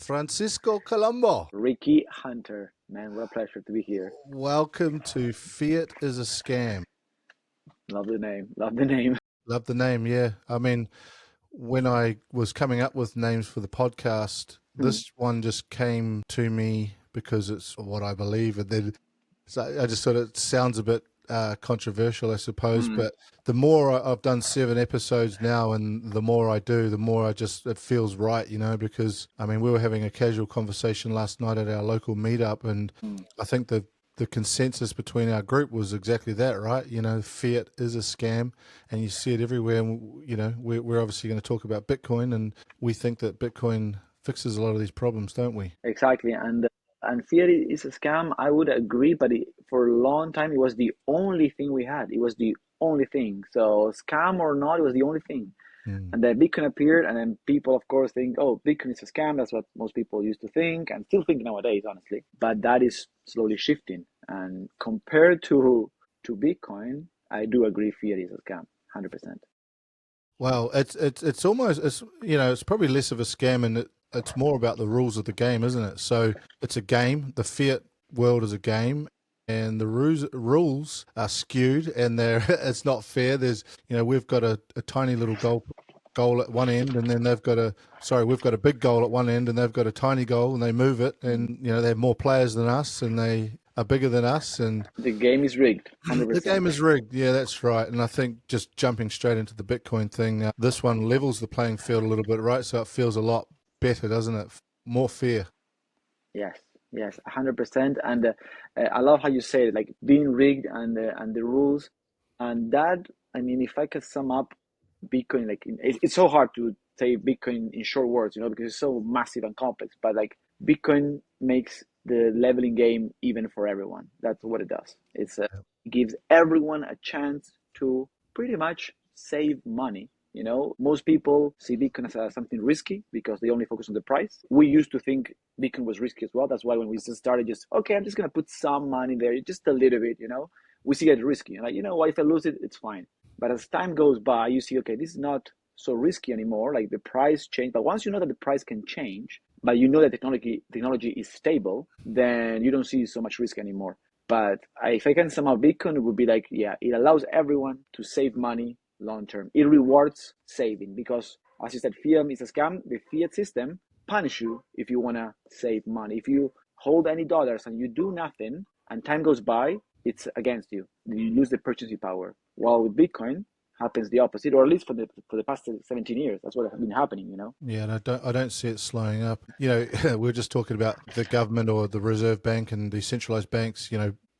Francisco Colombo. Ricky Hunter. Man, what a pleasure to be here. Welcome to Fiat Is A Scam. Love the name. Love the name. Love the name, yeah. I mean, when I was coming up with names for the podcast, this one just came to me because it's what I believe. And then so I just thought it sounds a bit controversial, I suppose. But the more I've done 7 episodes now, and the more I do, the more it feels right, because I mean, we were having a casual conversation last night at our local meetup, and I think the consensus between our group was exactly that, right? Fiat is a scam, and you see it everywhere. And we're obviously going to talk about Bitcoin, and we think that Bitcoin fixes a lot of these problems, don't we? Exactly. And Fiat is a scam. I would agree, but for a long time, it was the only thing we had. It was the only thing. So scam or not, it was the only thing. And then Bitcoin appeared, and then people, of course, think, oh, Bitcoin is a scam. That's what most people used to think, and still think nowadays, honestly. But that is slowly shifting. And compared to Bitcoin, I do agree Fiat is a scam, 100%. Well, it's almost it's probably less of a scam, and it's more about the rules of the game, isn't it? So it's a game. The fiat world is a game, and the rules are skewed, and it's not fair. We've got a tiny little goal at one end, and then we've got a big goal at one end, and they've got a tiny goal, and they move it, and they have more players than us, and they are bigger than us, and the game is rigged, 100%. The game is rigged. Yeah, that's right. And I think just jumping straight into the Bitcoin thing, this one levels the playing field a little bit, right? So it feels a lot better, doesn't it? More fair. Yes, 100%. And I love how you say it, like being rigged and the rules. And that, I mean, if I could sum up Bitcoin, like it's so hard to say Bitcoin in short words, because it's so massive and complex. But like Bitcoin makes the leveling game even for everyone. That's what it does. It gives everyone a chance to pretty much save money. Most people see Bitcoin as something risky because they only focus on the price. We used to think Bitcoin was risky as well. That's why when we just started, okay, I'm just going to put some money there, just a little bit, we see it risky. Like, what, if I lose it, it's fine. But as time goes by, you see, okay, this is not so risky anymore. Like the price changed. But once you know that the price can change, but you know that technology is stable, then you don't see so much risk anymore. But if I can sum up Bitcoin, it would be like, yeah, it allows everyone to save money long term. It rewards saving because, as you said, fiat is a scam. The fiat system punish you if you want to save money. If you hold any dollars and you do nothing and time goes by, it's against you. You lose the purchasing power. While with Bitcoin, happens the opposite, or at least for the past 17 years. That's what has been happening, Yeah, and I don't see it slowing up. We're just talking about the government or the Reserve Bank and the centralized banks,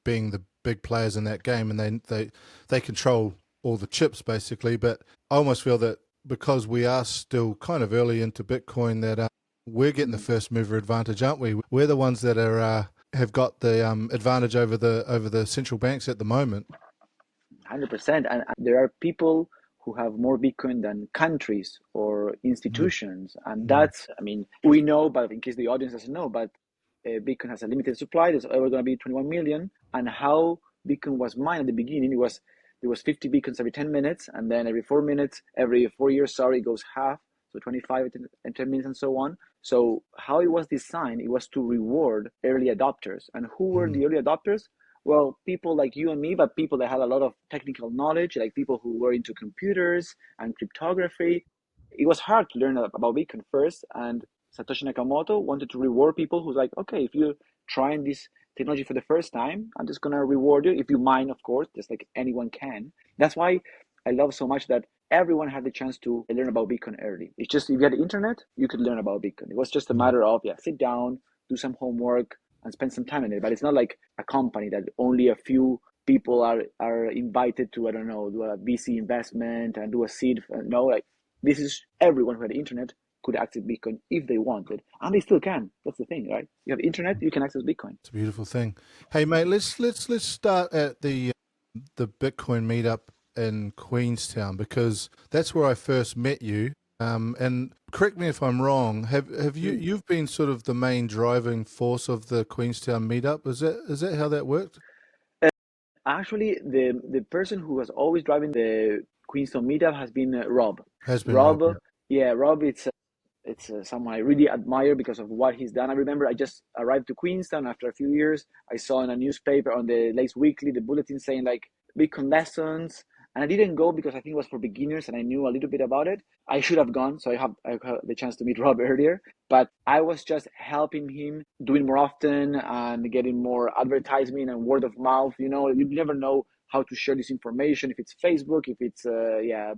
being the big players in that game, and they control all the chips basically. But I almost feel that because we are still kind of early into Bitcoin, that we're getting the first mover advantage, aren't we? We're the ones that have got the advantage over the central banks at the moment. 100%. And there are people who have more Bitcoin than countries or institutions. And that's, I mean, we know, but in case the audience doesn't know, but Bitcoin has a limited supply. There's ever going to be 21 million. And how Bitcoin was mined at the beginning, there was 50 Bitcoins every 10 minutes. And then every 4 minutes, every 4 years, it goes half. So 25 and 10 minutes and so on. So how it was designed, it was to reward early adopters. And who were the early adopters? Well, people like you and me, but people that had a lot of technical knowledge, like people who were into computers and cryptography. It was hard to learn about Bitcoin first, and Satoshi Nakamoto wanted to reward people who's like, okay, if you're trying this technology for the first time, I'm just gonna reward you if you mine, of course, just like anyone can. That's why I love so much that everyone had the chance to learn about Bitcoin early. It's just if you had the internet, you could learn about Bitcoin. It was just a matter of sit down, do some homework, and spend some time in it. But it's not like a company that only a few people are invited to, I don't know, do a VC investment and do a seed. No, like this is everyone who had the internet could access Bitcoin if they wanted, and they still can. That's the thing, right? You have internet, you can access Bitcoin. It's a beautiful thing. Hey, mate, let's start at the Bitcoin meetup in Queenstown, because that's where I first met you. And correct me if I'm wrong. Have you've been sort of the main driving force of the Queenstown meetup? Is that how that worked? Actually, the person who was always driving the Queenstown meetup has been Rob. Has been Rob. Rob, Yeah. yeah, Rob. it's someone I really admire because of what he's done. I remember I just arrived to Queenstown after a few years. I saw in a newspaper on the Lace Weekly, the bulletin saying like Bitcoin lessons. And I didn't go because I think it was for beginners and I knew a little bit about it. I should have gone, so I had the chance to meet Rob earlier. But I was just helping him doing more often and getting more advertisement and word of mouth. You know, you never know how to share this information, if it's Facebook, if it's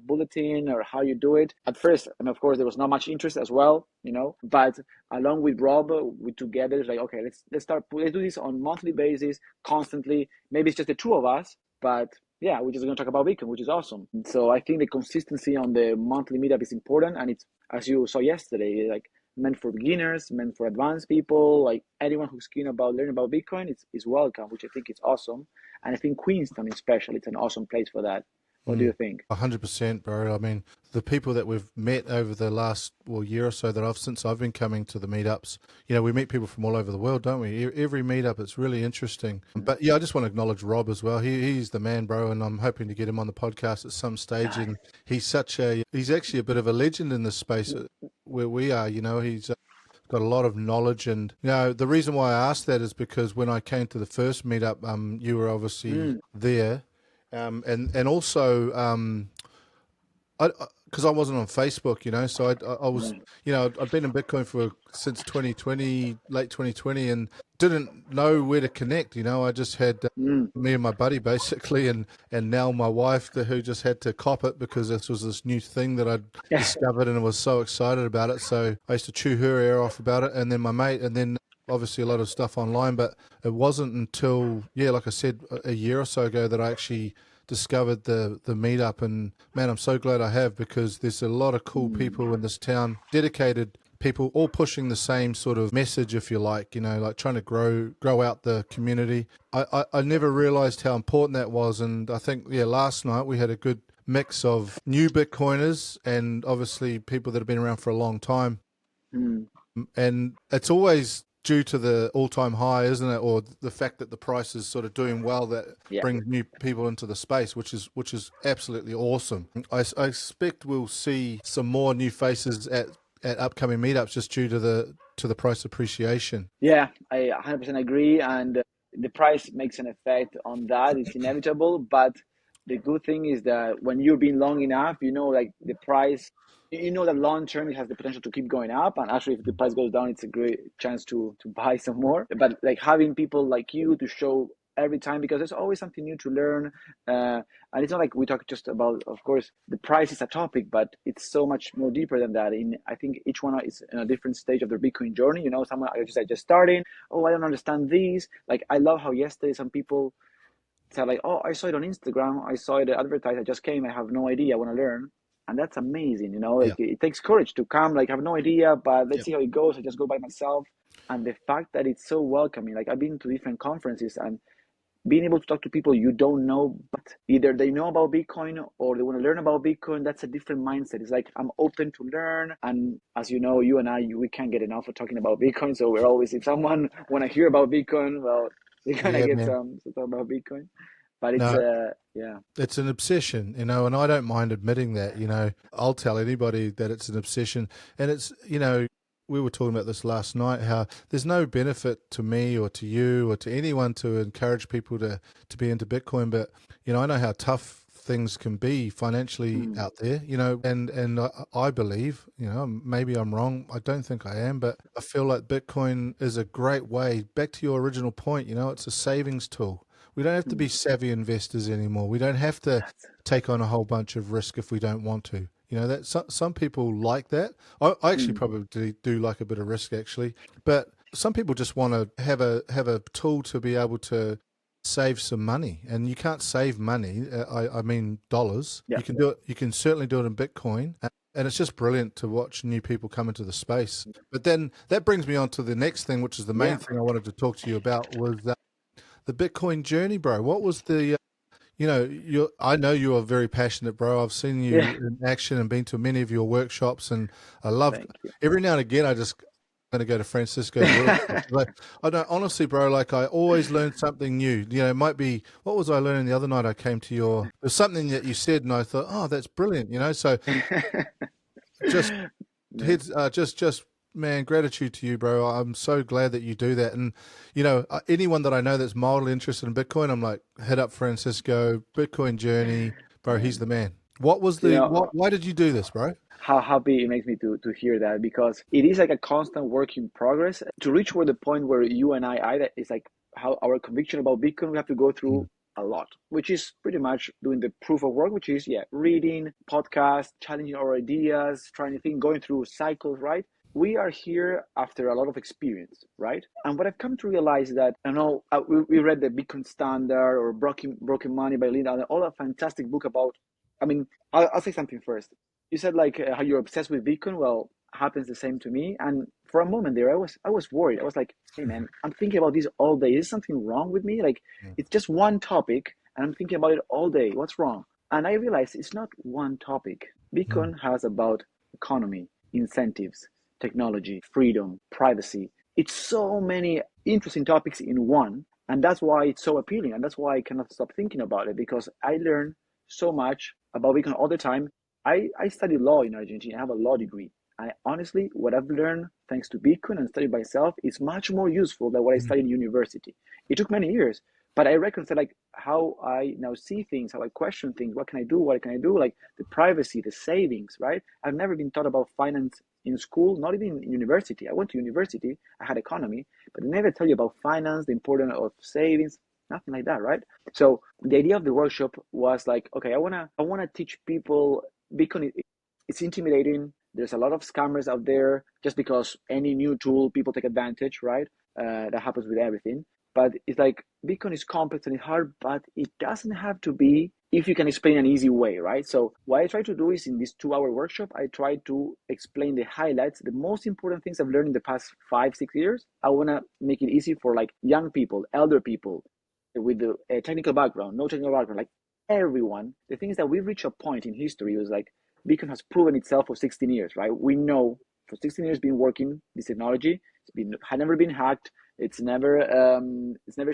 bulletin, or how you do it at first. And of course there was not much interest as well, you know, but along with Rob, we together it's like, okay, let's do this on monthly basis, constantly. Maybe it's just the two of us, but yeah, we're just going to talk about Bitcoin, which is awesome. So I think the consistency on the monthly meetup is important, and it's, as you saw yesterday, like meant for beginners, meant for advanced people, like anyone who's keen about learning about Bitcoin is welcome, which I think is awesome. And I think Queenstown especially, it's an awesome place for that. What do you think? 100%, bro. I mean, the people that we've met over the last year or so since I've been coming to the meetups, you know, we meet people from all over the world, don't we? Every meetup, it's really interesting. But yeah, I just want to acknowledge Rob as well. He's the man, bro, and I'm hoping to get him on the podcast at some stage. And he's actually a bit of a legend in this space where we are. You know, he's got a lot of knowledge, and you know, the reason why I asked that is because when I came to the first meetup, you were obviously there. And also, because I wasn't on Facebook, you know, so I was, you know, I'd been in Bitcoin since 2020, late 2020, and didn't know where to connect. You know, I just had me and my buddy basically, and now my wife, who just had to cop it because this was this new thing that I'd discovered, and I was so excited about it. So I used to chew her ear off about it, and then my mate, and then obviously a lot of stuff online. But it wasn't until, yeah, like I said, a year or so ago that I actually discovered the meetup. And man, I'm so glad I have, because there's a lot of cool people in this town, dedicated people, all pushing the same sort of message, if you like, you know, like trying to grow out the community. I never realized how important that was. And I think, yeah, last night we had a good mix of new Bitcoiners and obviously people that have been around for a long time. And it's always due to the all-time high, isn't it, or the fact that the price is sort of doing well, that brings new people into the space, which is absolutely awesome. I expect we'll see some more new faces at upcoming meetups, just due to the price appreciation. Yeah, I 100% agree. And the price makes an effect on that. It's inevitable. But the good thing is that when you've been long enough, you know, like the price, you know that long term it has the potential to keep going up. And actually, if the price goes down, it's a great chance to buy some more. But like having people like you to show every time, because there's always something new to learn. And it's not like we talk just about, of course, the price is a topic, but it's so much more deeper than that. I think each one is in a different stage of their Bitcoin journey. You know, someone just starting. Oh, I don't understand these. Like I love how yesterday some people said like, oh, I saw it on Instagram. I saw it advertised. I just came. I have no idea. I want to learn. And that's amazing, you know. Yeah. Like it takes courage to come. Like I have no idea, but let's see how it goes. I just go by myself. And the fact that it's so welcoming. Like I've been to different conferences, and being able to talk to people you don't know, but either they know about Bitcoin or they want to learn about Bitcoin, that's a different mindset. It's like, I'm open to learn. And as you know, you and I, we can't get enough of talking about Bitcoin. So we're always, if someone want to hear about Bitcoin, well, they're going to Yeah, get man. some to talk about Bitcoin. But it's, No, yeah. it's an obsession, you know, and I don't mind admitting that. You know, I'll tell anybody that it's an obsession. And it's, you know, we were talking about this last night, how there's no benefit to me or to you or to anyone to encourage people to be into Bitcoin. But, you know, I know how tough things can be financially out there, you know, and I believe, you know, maybe I'm wrong. I don't think I am, but I feel like Bitcoin is a great way, back to your original point, you know, it's a savings tool. We don't have to be savvy investors anymore. We don't have to take on a whole bunch of risk if we don't want to. You know, that some people like that. I actually probably do like a bit of risk, actually, but some people just want to have a tool to be able to save some money. And you can't save money. I mean dollars. Yeah. You can do it. You can certainly do it in Bitcoin. And it's just brilliant to watch new people come into the space. But then that brings me on to the next thing, which is the main thing I wanted to talk to you about, was the Bitcoin journey, bro. What was the you know, I know you are very passionate, bro. I've seen you Yeah. in action and been to many of your workshops, and I loved, Thank you. every now and again I'm going to go to Francisco's workshop. Like, I don't, honestly, bro, like I always learn something new. You know, it might be, what was I learning the other night? I came to there's something that you said and I thought, oh, that's brilliant, you know. So just Yeah. just man, gratitude to you, bro. I'm so glad that you do that. And anyone that I know that's mildly interested in Bitcoin, I'm like, hit up Francisco, Bitcoin Journey, bro. He's the And man. What was you the know, why did you do this, bro? how happy it makes me to hear that, because it is like a constant work in progress to reach where the point where you and I is like how our conviction about Bitcoin, we have to go through Mm, a lot, which is pretty much doing the proof of work, which is, yeah, reading podcasts, challenging our ideas, trying to think, going through cycles, right? We are here after a lot of experience, right? And what I've come to realize is that, I know, we read the Bitcoin Standard or Broken Money by Linda, all a fantastic book about, I mean, I'll say something first. You said like how you're obsessed with Bitcoin. Well, happens the same to me. And for a moment there, I was worried. I was like, hey man, I'm thinking about this all day. Is something wrong with me? Like, mm, it's just one topic, and I'm thinking about it all day. What's wrong? And I realized it's not one topic. mm, Bitcoin has about economy, incentives, technology, freedom, privacy. It's so many interesting topics in one. And that's why it's so appealing. And that's why I cannot stop thinking about it, because I learn so much about Bitcoin all the time. I studied law in Argentina. I have a law degree. I honestly, what I've learned thanks to Bitcoin and studied by myself is much more useful than what I mm, studied in university. It took many years, but I reckon that like how I now see things, how I question things, what can I do, what can I do, like the privacy, the savings, right? I've never been taught about finance in school, not even in university. I went to university, I had economy, but they never tell you about finance, the importance of savings, nothing like that, right? So the idea of the workshop was like, okay, I wanna teach people Bitcoin. It's intimidating. There's a lot of scammers out there. Just because any new tool, people take advantage, right? That happens with everything. But it's like Bitcoin is complex and it's hard, but it doesn't have to be if you can explain an easy way, right? So what I try to do is in this 2 hour workshop, I try to explain the highlights, the most important things I've learned in the past 5, 6 years. I want to make it easy for like young people, elder people, with the technical background, no technical background, like everyone. The thing is that we reach a point in history. It was like Bitcoin has proven itself for 16 years, right? We know for 16 years been working this technology. Had never been hacked. It's never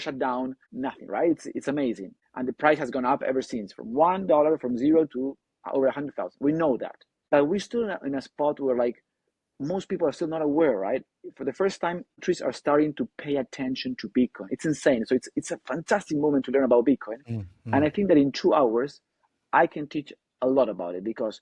shut down. Nothing, right? It's amazing, and the price has gone up ever since, from $1 from zero to over 100,000. We know that, but we're still in a spot where like most people are still not aware, right? For the first time, countries are starting to pay attention to Bitcoin. It's insane. So it's a fantastic moment to learn about Bitcoin. mm, And mm, I think that in 2 hours, I can teach a lot about it, because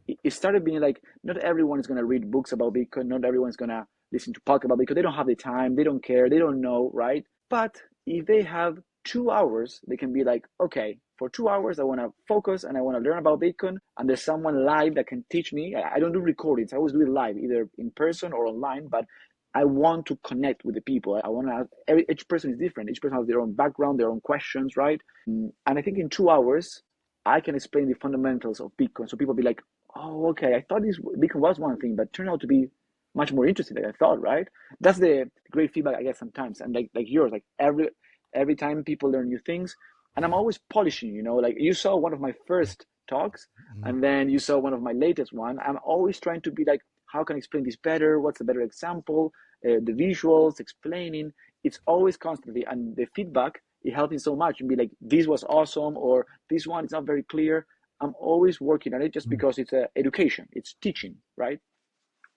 it started being like not everyone is going to read books about Bitcoin. Not everyone's going to listen to podcasts about Bitcoin. They don't have the time. They don't care. They don't know, right? But if they have 2 hours, they can be like, okay, for 2 hours, I want to focus and I want to learn about Bitcoin. And there's someone live that can teach me. I don't do recordings. I always do it live, either in person or online. But I want to connect with the people. I want to. Each person is different. Each person has their own background, their own questions, right? And I think in 2 hours, I can explain the fundamentals of Bitcoin. So people be like, oh, okay, I thought this Bitcoin was one thing, but turned out to be much more interesting than I thought, right? That's the great feedback I get sometimes. And like yours, like every time people learn new things, and I'm always polishing, like you saw one of my first talks, mm, and then you saw one of my latest one. I'm always trying to be like, how can I explain this better? What's a better example? The visuals, explaining. It's always constantly, and the feedback, it helps me so much, and be like, this was awesome, or this one is not very clear. I'm always working on it, just mm. because it's education, it's teaching, right?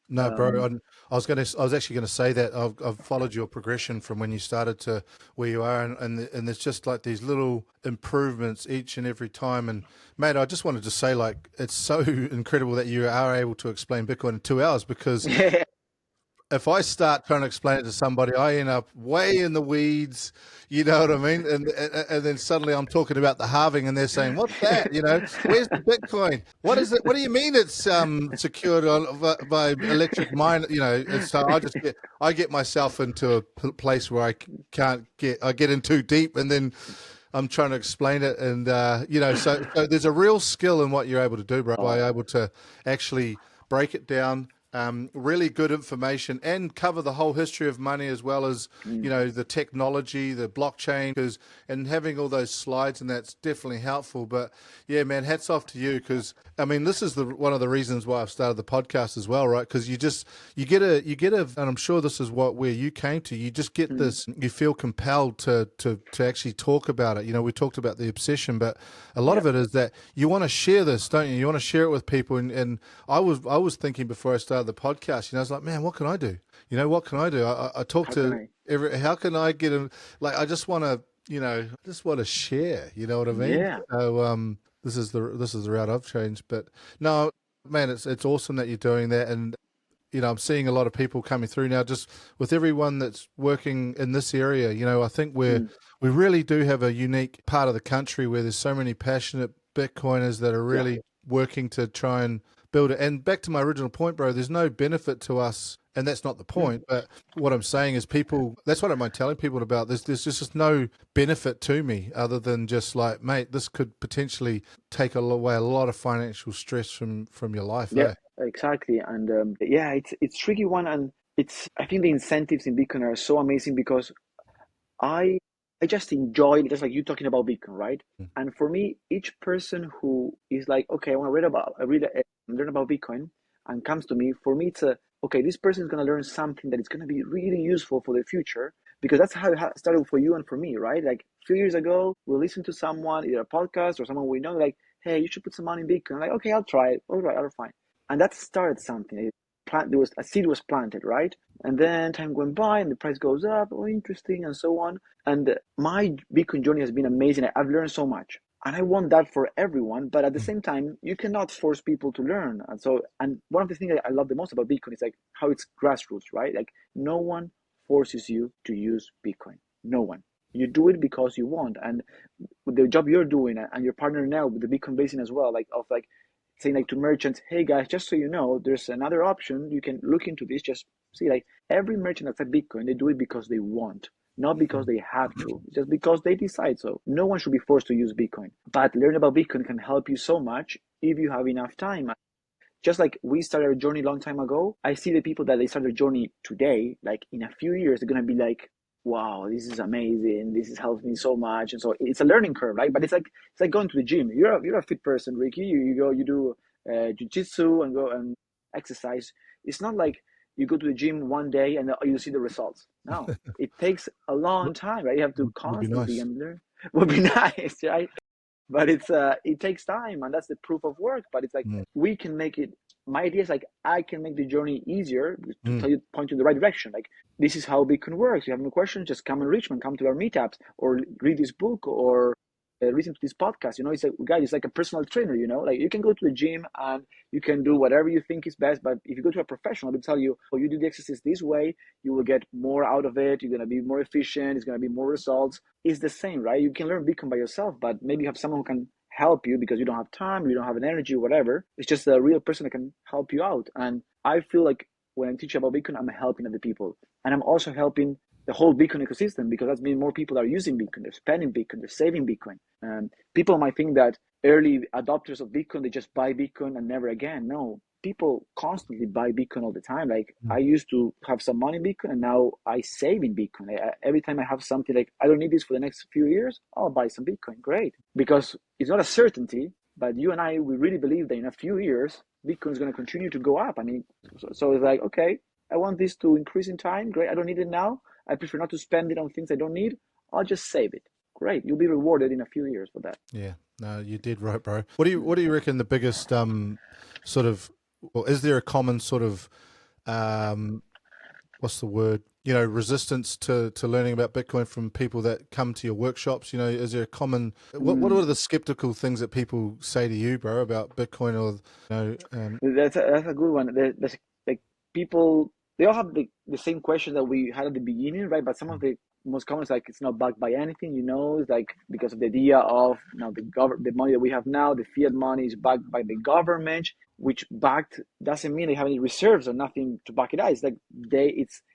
No, bro. Um, I was actually going to say that I've followed your progression from when you started to where you are, and there's just like these little improvements each and every time. And mate, I just wanted to say, like, it's so incredible that you are able to explain Bitcoin in 2 hours, because yeah, if I start trying to explain it to somebody, I end up way in the weeds. You know what I mean? And then suddenly I'm talking about the halving, and they're saying, "What's that? Where's the Bitcoin? What is it? What do you mean it's secured by electric mine? And so I get myself into a place where I get in too deep, and then I'm trying to explain it, and so there's a real skill in what you're able to do, bro. By oh, able to actually break it down, really good information and cover the whole history of money as well as, Mm. the technology, the blockchain, and having all those slides, and that's definitely helpful. But yeah, man, hats off to you, because I mean, this is one of the reasons why I've started the podcast as well, right? Because you get a, and I'm sure this is where you came to. You just get Mm. this, you feel compelled to actually talk about it. We talked about the obsession, but a lot Yeah. of it is that you want to share this, don't you? You want to share it with people, and I was thinking before I started the podcast, I was like, man, what can I do? What can I do? I talk How can to I? how can I get in? Like, I just want to, just want to share. You know what I mean? Yeah. So, this is the route I've changed. But no, man, it's awesome that you're doing that, and I'm seeing a lot of people coming through now, just with everyone that's working in this area. I think Mm. we really do have a unique part of the country where there's so many passionate Bitcoiners that are Yeah. really working to try and build it. And back to my original point, bro, there's no benefit to us, and that's not the Mm. point. But what I'm saying is, that's what I'm telling people about. There's just no benefit to me other than just like, mate, this could potentially take away a lot of financial stress from your life, Yeah, eh? exactly. And yeah, it's tricky one, and it's I think the incentives in Bitcoin are so amazing because I I just enjoy just like you talking about Bitcoin, right? And for me, each person who is like, okay, I want to learn about Bitcoin and comes to me, for me it's a okay, this person is gonna learn something that is gonna be really useful for the future because that's how it started for you and for me, right? Like a few years ago, we listened to someone, either a podcast or someone we know, like, hey, you should put some money in Bitcoin. I'm like, okay, I'll try it. All right, I'll fine. And that started something. There was a seed was planted, right? And then time went by and the price goes up. Oh, interesting, and so on. And my Bitcoin journey has been amazing. I've learned so much. And I want that for everyone. But at the same time, you cannot force people to learn. And one of the things I love the most about Bitcoin is like how it's grassroots, right? Like no one forces you to use Bitcoin. No one. You do it because you want. And with the job you're doing and your partner now with the Bitcoin Basin as well, like of like saying like to merchants, hey guys, just so you know, there's another option. You can look into this. Just see, like every merchant that's at Bitcoin, they do it because they want, not because they have to, just because they decide so. No one should be forced to use Bitcoin. But learning about Bitcoin can help you so much if you have enough time. Just like we started our journey a long time ago, I see the people that they start their journey today, like in a few years, they're gonna be like, wow, this is amazing. This has helped me so much. And so it's a learning curve, right? But it's like going to the gym. You're a fit person, Ricky. You go, you do jujitsu and go and exercise. It's not like you go to the gym one day and you see the results. No, it takes a long time, right? You have to Would be constantly nice. and learn. Would be nice, right? But it takes time, and that's the proof of work. But it's like Mm, we can make it. My idea is like I can make the journey easier to mm, tell you, point you in the right direction. Like this is how Bitcoin works. You have any questions, just come in Richmond, come to our meetups, or read this book, or listen to this podcast. It's like, guys, it's like a personal trainer. Like you can go to the gym and you can do whatever you think is best. But if you go to a professional, they'll tell you, oh, you do the exercise this way, you will get more out of it. You're gonna be more efficient. It's gonna be more results. It's the same, right? You can learn Bitcoin by yourself, but maybe you have someone who can help you because you don't have time, you don't have an energy, whatever. It's just a real person that can help you out. And I feel like when I teach about Bitcoin, I'm helping other people. And I'm also helping the whole Bitcoin ecosystem because that means more people are using Bitcoin, they're spending Bitcoin, they're saving Bitcoin. People might think that early adopters of Bitcoin, they just buy Bitcoin and never again. No, people constantly buy Bitcoin all the time. Like mm, I used to have some money in Bitcoin and now I save in Bitcoin. Every time I have something like, I don't need this for the next few years, I'll buy some Bitcoin. Great. Because it's not a certainty, but you and I, we really believe that in a few years, Bitcoin is going to continue to go up. I mean, so it's like, okay, I want this to increase in time. Great. I don't need it now. I prefer not to spend it on things I don't need. I'll just save it. Great. You'll be rewarded in a few years for that. yeah, no, you did right, bro. What do you reckon the biggest sort of, well, is there a common sort of um what's the word? Resistance to learning about Bitcoin from people that come to your workshops. Is there a common? What Mm. are the skeptical things that people say to you, bro, about Bitcoin? Or That's a good one. There's like people, they all have the same question that we had at the beginning, right? But some of the most common is like it's not backed by anything, it's like because of the idea of the money that we have now, the fiat money is backed by the government, which backed doesn't mean they have any reserves or nothing to back it up. It's like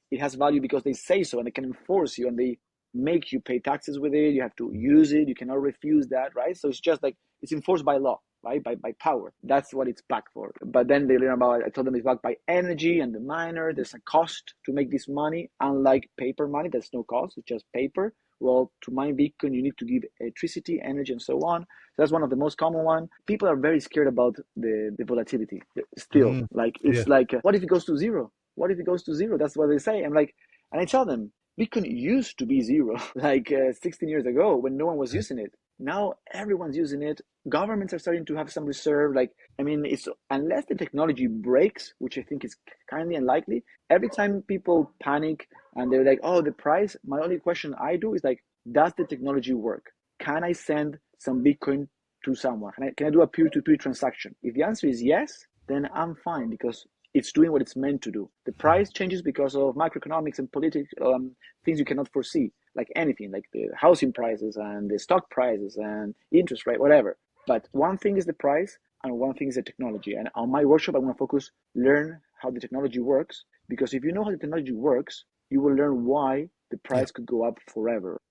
it has value because they say so and they can enforce you and they make you pay taxes with it. You have to use it. You cannot refuse that, right? So it's just like it's enforced by law. right? By power. That's what it's backed for. But then they learn about, I told them it's backed by energy and the miner. There's a cost to make this money, unlike paper money, there's no cost, it's just paper. Well, to mine Bitcoin, you need to give electricity, energy, and so on. So that's one of the most common one. People are very scared about the volatility still. Mm, Like, yeah. it's like, what if it goes to zero? What if it goes to zero? That's what they say. I'm like, and I tell them, Bitcoin used to be zero, like 16 years ago when no one was using it. Now everyone's using it. Governments are starting to have some reserve. Like, I mean, it's unless the technology breaks, which I think is kindly unlikely. Every time people panic and they're like, "Oh, the price." My only question I do is like, "Does the technology work? Can I send some Bitcoin to someone? Can I do a peer-to-peer transaction?" If the answer is yes, then I'm fine because it's doing what it's meant to do. The price changes because of macroeconomics and political things you cannot foresee, like anything, like the housing prices and the stock prices and interest rate, whatever. But one thing is the price, and one thing is the technology. And on my workshop, I want to focus, learn how the technology works, because if you know how the technology works, you will learn why the Yeah. price could go up forever.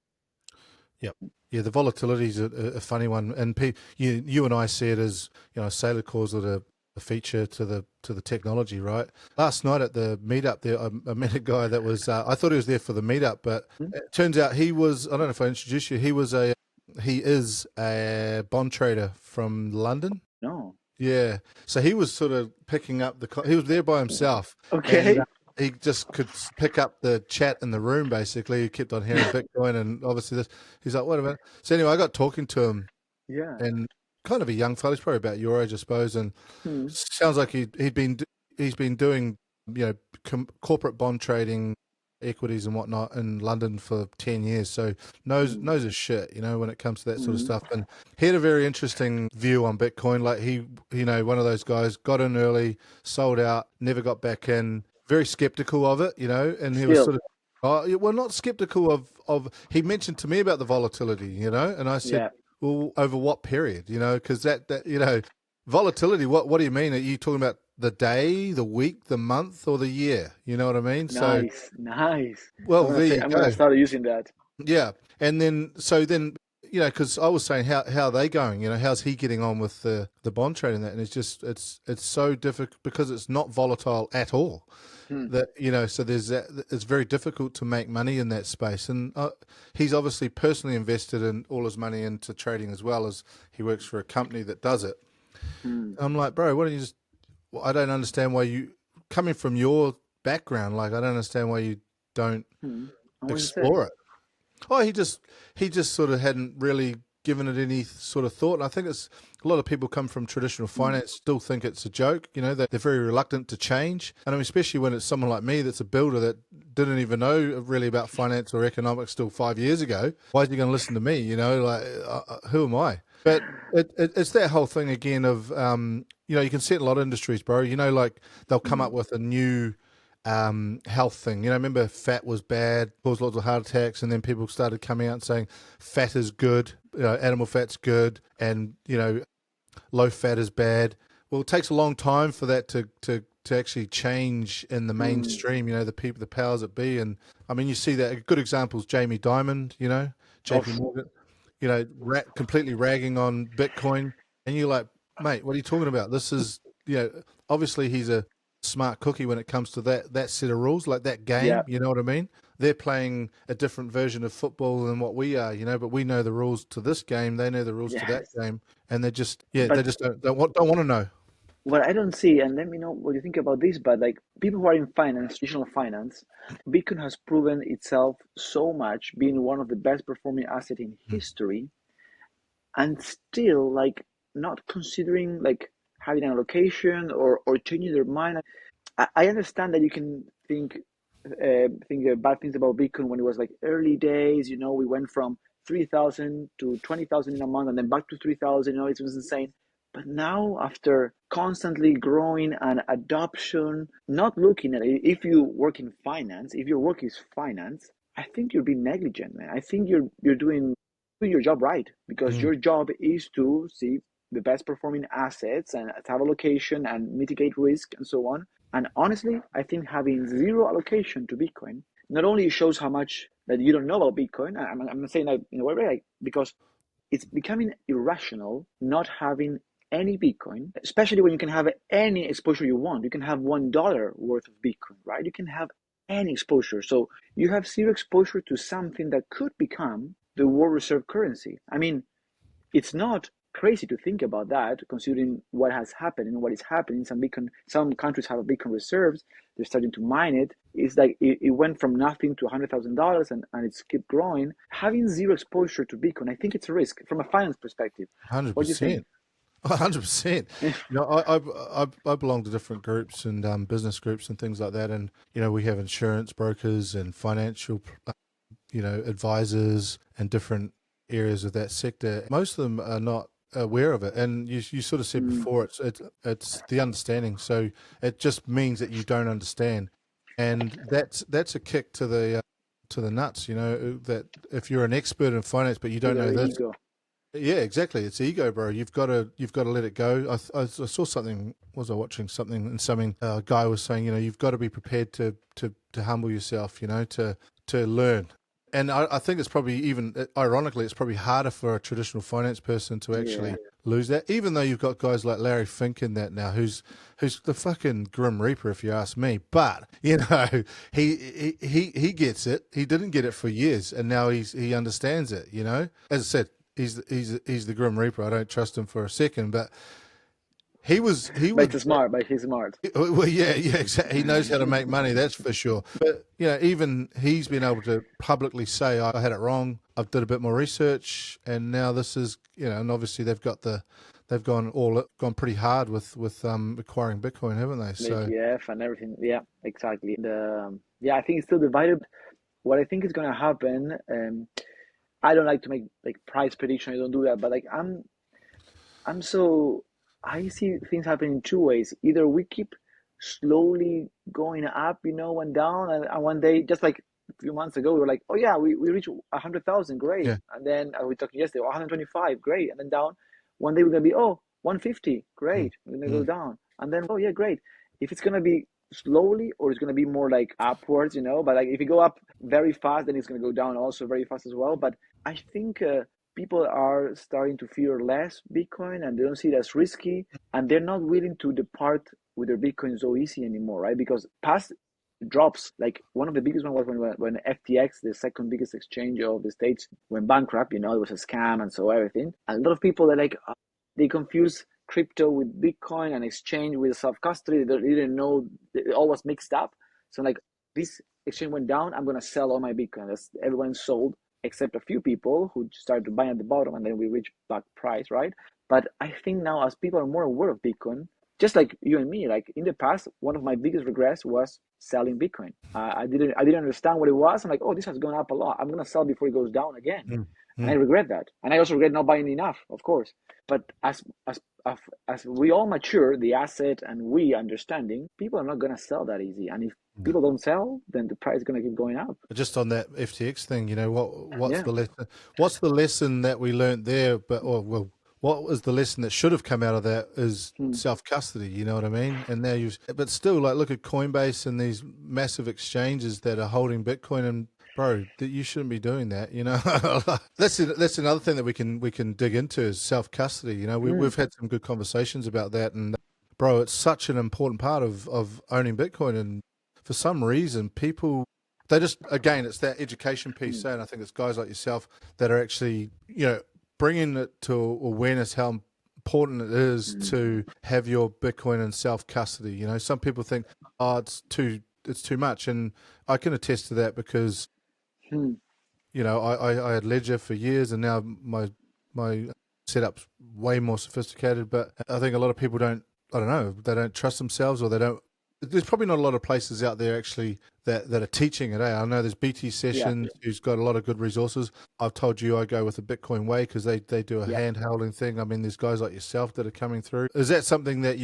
Yeah. Yeah. The volatility is a funny one. And you and I see it as, Sailor calls it a feature to the technology, right? Last night at the meetup there, I met a guy that was, I thought he was there for the meetup, but Hmm? it turns out he was, I don't know if I introduced you, he is a bond trader from London. No. Yeah. So he was sort of picking up he was there by himself, and Okay. he just could pick up the chat in the room, basically. He kept on hearing Bitcoin and obviously this. He's like, wait a minute. So anyway, I got talking to him, Yeah. and kind of a young fella, he's probably about your age, I suppose, and Hmm. sounds like he's been doing, corporate bond trading, equities and whatnot in London for 10 years. So Hmm. knows his shit, when it comes to that sort of Hmm. stuff. And he had a very interesting view on Bitcoin. Like one of those guys got in early, sold out, never got back in, very skeptical of it, and he was Still. sort of, oh, yeah, well, not skeptical he mentioned to me about the volatility, and I said, Yeah. well, over what period, because volatility, what do you mean? Are you talking about the day, the week, the month, or the year? You know what I mean? So, Nice. Nice. well, there you I'm gonna go. start using that. Yeah. And then, because I was saying, how are they going? How's he getting on with the bond trading that? And it's so difficult because it's not volatile at all. Hmm. That, so there's that, it's very difficult to make money in that space. And he's obviously personally invested in all his money into trading as well, as he works for a company that does it. Hmm. I'm like, bro, why don't you just? I don't understand why coming from your background, like I don't understand why you don't Hmm. And what did you say? explore it. Oh, he just sort of hadn't really given it any sort of thought. And I think it's a lot of people come from traditional Hmm. finance still think it's a joke. That they're very reluctant to change. And I mean, especially when it's someone like me that's a builder that didn't even know really about finance or economics till 5 years ago. Why is he going to listen to me? Like who am I? But it's that whole thing again of you can see it in a lot of industries, bro. Like they'll come Hmm. up with a new health thing. Remember fat was bad, caused lots of heart attacks, and then people started coming out and saying fat is good, animal fat's good, and low fat is bad. Well, it takes a long time for that to actually change in the Hmm. mainstream. The people, the powers that be, and I mean, you see that a good example is Jamie Dimon. J.P. Of. Morgan. Completely ragging on Bitcoin, and you're like, mate, what are you talking about? This is, obviously he's a smart cookie when it comes to that set of rules, like that Yeah. game. You know what I mean? They're playing a different version of football than what we are, but we know the rules to this game. They know the rules to that Yes. game, and they But just don't want to know. what I don't see, and let me know what you think about this, but like people who are in finance, traditional finance, Bitcoin has proven itself so much, being one of the best performing asset in Mm, history, and still like not considering like having an allocation or changing their mind. I understand that you can think bad things about Bitcoin when it was like early days. We went from 3,000 to 20,000 in a month, and then back to 3,000. It was insane. But now, after constantly growing and adoption, not looking at it, if you work in finance, if your work is finance, I think you're being negligent, man. I think you're doing your job right, because mm, your job is to see the best performing assets and have allocation and mitigate risk and so on. And honestly, I think having zero allocation to Bitcoin not only shows how much that you don't know about Bitcoin. I'm not saying that in a way, right? Because it's becoming irrational not having any Bitcoin, especially when you can have any exposure you want. You can have $1 worth of Bitcoin, right? You can have any exposure. So you have zero exposure to something that could become the world reserve currency. I mean, it's not crazy to think about that, considering what has happened and what is happening. Some countries have Bitcoin reserves. They're starting to mine it. It's like it went from nothing to $100,000, and it's keep growing. Having zero exposure to Bitcoin, I think it's a risk from a finance perspective. What do you think? 100%. 100%. I belong to different groups and business groups and things like that. And, we have insurance brokers and financial, advisors and different areas of that sector. Most of them are not aware of it. And you sort of said Mm, before, it's the understanding. So it just means that you don't understand. And that's a kick to the nuts, that if you're an expert in finance, but you to don't their know this. ego. Yeah, exactly. It's ego, bro. You've got to let it go. I saw something. Was I watching something? And something a guy was saying, you've got to be prepared to humble yourself, to learn. And I think it's probably ironically, it's probably harder for a traditional finance person to Yeah, actually lose that. Even though you've got guys like Larry Fink in that now, who's the fucking grim reaper, if you ask me. But he gets it. He didn't get it for years, and now he understands it. As I said, he's the grim reaper. I don't trust him for a second, but he but was. it's smart. But he's smart. Well, yeah, exactly. He knows how to make money, that's for sure. But even he's been able to publicly say, "I had it wrong. I've did a bit more research, and now this is, and obviously they've gone pretty hard with acquiring Bitcoin, haven't they? The So ETF and everything. Yeah, exactly. I think it's still divided. What I think is gonna happen. I don't like to make like price prediction. I don't do that. But like I'm so I see things happen in two ways. Either we keep slowly going up, and down, and one day, just like a few months ago, we were like, oh yeah, we reached 100,000, great. yeah, And then we talked yesterday, 125, great. And then down. One day we're gonna be 150, mm, great. We're gonna go mm, down, and then yeah, great. If it's gonna be slowly or it's gonna be more like upwards, but like if you go up very fast, then it's gonna go down also very fast as well. But I think. People are starting to fear less Bitcoin and they don't see it as risky and they're not willing to depart with their Bitcoin so easy anymore, right? Because past drops, like one of the biggest one was when FTX, the second biggest exchange of the States, went bankrupt, it was a scam and so everything. A lot of people are like, they confuse crypto with Bitcoin and exchange with self-custody. They didn't know, it all was mixed up. So like this exchange went down, I'm going to sell all my Bitcoin. Everyone sold except a few people who started to buy at the bottom and then we reach back price, right? But I think now as people are more aware of Bitcoin, just like you and me, like in the past, one of my biggest regrets was selling Bitcoin. I didn't understand what it was. I'm like, oh, this has gone up a lot. I'm gonna sell before it goes down again, mm, and I mm. regret that. And I also regret not buying enough, of course. But as we all mature, the asset and we understanding, people are not gonna sell that easy. And if No. people don't sell, then the price is gonna keep going up. Just on that FTX thing, what's Yeah. the lesson? What's the lesson that we learned there? What was the lesson that should have come out of that is Hmm. self custody. You know what I mean? And now but still, like, look at Coinbase and these massive exchanges that are holding Bitcoin, and bro, that you shouldn't be doing that. That's another thing that we can dig into is self custody. Hmm. We've had some good conversations about that, and bro, it's such an important part of owning Bitcoin, and for some reason, people they just again, it's that education piece, Hmm. and I think it's guys like yourself that are actually, bringing it to awareness how important it is Hmm. to have your Bitcoin in self custody. Some people think, oh, it's too much, and I can attest to that because Hmm. I had Ledger for years, and now my setup's way more sophisticated. But I think a lot of people don't. I don't know. They don't trust themselves, or they don't. There's probably not a lot of places out there actually that are teaching it. I know there's BT Yeah. Sessions who's got a lot of good resources. I've told you I go with the Bitcoin Way because they do a Yeah. hand holding thing. I mean, there's guys like yourself that are coming through. Is that something that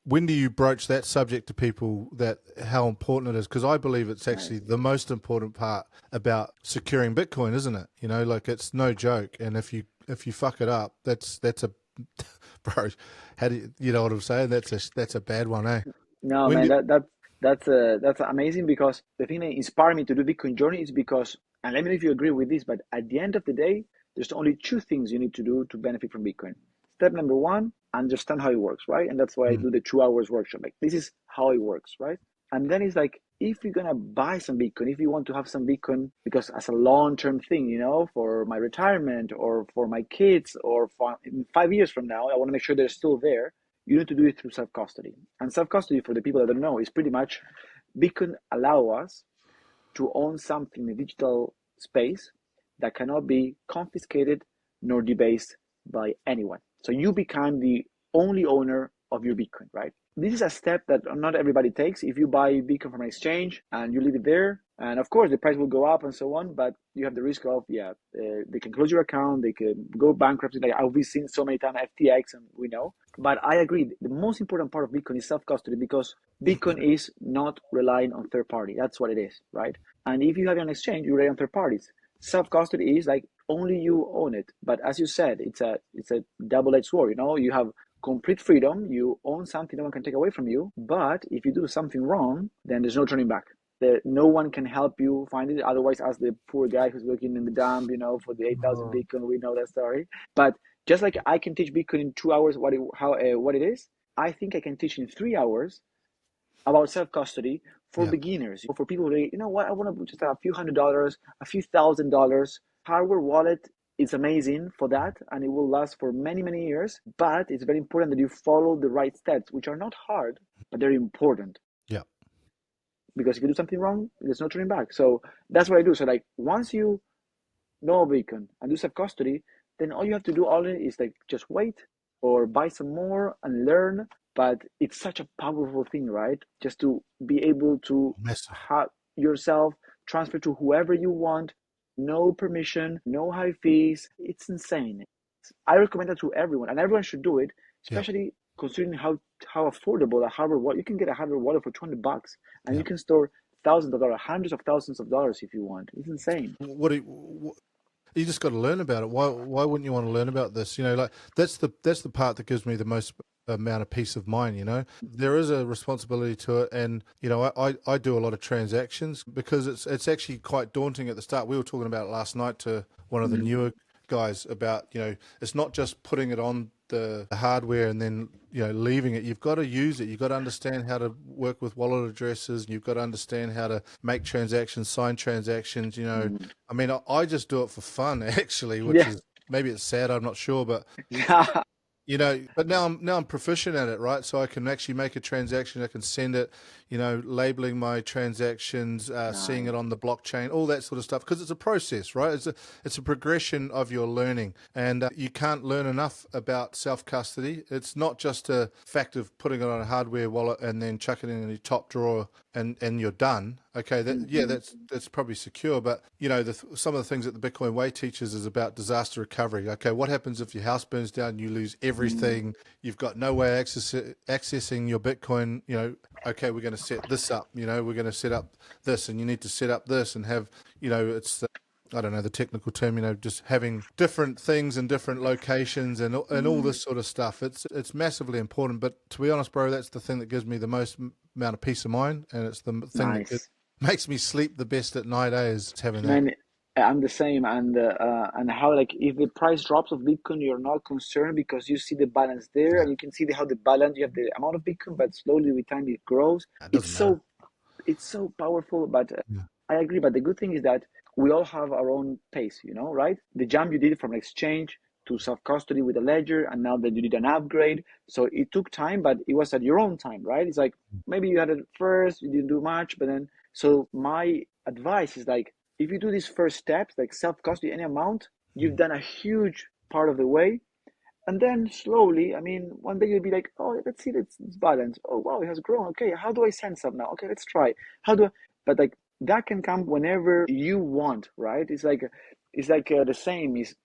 when do you broach that subject to people, that how important it is? Because I believe it's actually Nice. the most important part about securing Bitcoin, isn't it? Like it's no joke. And if you fuck it up, that's a bro. How do you know what I'm saying? That's a bad one, eh? No, When man, do, that's amazing because the thing that inspired me to do Bitcoin journey is because, and let me know if you agree with this, but at the end of the day, there's only two things you need to do to benefit from Bitcoin. step number one, understand how it works, right? And that's why I Mm. do the 2 hours workshop. Like, this is how it works, right? And then it's like, if you're gonna buy some Bitcoin, if you want to have some Bitcoin, because as a long-term thing, for my retirement or for my kids or for in 5 years from now, I want to make sure they're still there. You need to do it through self-custody. And self-custody, for the people that don't know, is pretty much Bitcoin allow us to own something in a digital space that cannot be confiscated nor debased by anyone. So you become the only owner of your Bitcoin, right? This is a step that not everybody takes. If you buy Bitcoin from an exchange and you leave it there, and of course the price will go up and so on, but you have the risk of, they can close your account, they can go bankrupt. Like we've seen so many times, FTX, and we know. But I agree, the most important part of Bitcoin is self-custody, because Bitcoin is not relying on third party. That's what it is, right? And if you have an exchange, you rely on third parties. Self-custody is like only you own it. But as you said, it's a double-edged sword. You have complete freedom. You own something no one can take away from you. But if you do something wrong, then there's no turning back. No one can help you find it. Otherwise, as the poor guy who's working in the dump, for the 8,000 Oh, Bitcoin, we know that story. But just like I can teach Bitcoin in 2 hours what it is, I think I can teach in 3 hours about self-custody for yeah. beginners, for people who, what, I want to just have a few $100s, a few $1,000. Hardware wallet is amazing for that, and it will last for many, many years. But it's very important that you follow the right steps, which are not hard, but they're important. Yeah. Because if you do something wrong, there's no turning back. So that's what I do. So like, once you know Beacon and do self-custody, then all you have to do is like just wait or buy some more and learn. But it's such a powerful thing, right? Just to be able to Massive. have yourself transfer to whoever you want, no permission, no high fees. It's insane. I recommend that to everyone, and everyone should do it, Yeah. especially considering how affordable a hardware wallet. You can get a hardware wallet for $200, and Yeah. you can store thousands of dollars, hundreds of thousands of dollars if you want. It's insane. You just got to learn about it. Why wouldn't you want to learn about this? Like that's the part that gives me the most amount of peace of mind. There is a responsibility to it, and I do a lot of transactions because it's actually quite daunting at the start. We were talking about it last night to one of the Mm. newer guys about it's not just putting it on the hardware and then leaving it. You've got to use it. You've got to understand how to work with wallet addresses, and you've got to understand how to make transactions, sign transactions. Mm. I mean, I just do it for fun, actually, which Yeah. is maybe it's sad. I'm not sure, but Yeah. but now I'm proficient at it, right? So I can actually make a transaction. I can send it, labeling my transactions, seeing it Nice. on the blockchain, all that sort of stuff. Because it's a process, right? It's a progression of your learning, and you can't learn enough about self custody. It's not just a fact of putting it on a hardware wallet and then chucking it in your top drawer and you're done. Okay, Hmm. that's probably secure, but some of the things that the Bitcoin Way teaches is about disaster recovery. Okay, what happens if your house burns down, you lose Mm. everything, you've got no way of accessing your Bitcoin? Okay, we're going to set this up. We're going to set up this, and you need to set up this and have, it's I don't know the technical term, just having different things in different locations and all Mm. this sort of stuff. It's massively important. But to be honest, bro, that's the thing that gives me the most amount of peace of mind, and it's the thing that Nice. makes me sleep the best at night. Is having that. Man, I'm the same, and how, like, if the price drops of Bitcoin, you're not concerned because you see the balance there, Yeah, and you can see how the balance, you have the amount of Bitcoin, but slowly with time it grows. it It's doesn't matter. so powerful. But Yeah. I agree. But the good thing is that we all have our own pace, right? The jump you did from exchange to self custody with a ledger, and now that you did an upgrade, so it took time, but it was at your own time, right? It's like maybe you had it first, you didn't do much, but then. So my advice is like, if you do these first steps, like self custody, any amount, you've Mm. done a huge part of the way. And then slowly, I mean, one day you'll be like, oh, let's see this balance. Oh, wow, it has grown. Okay, how do I send some now? Okay, let's try. How do I? But like that can come whenever you want, right? It's like the same is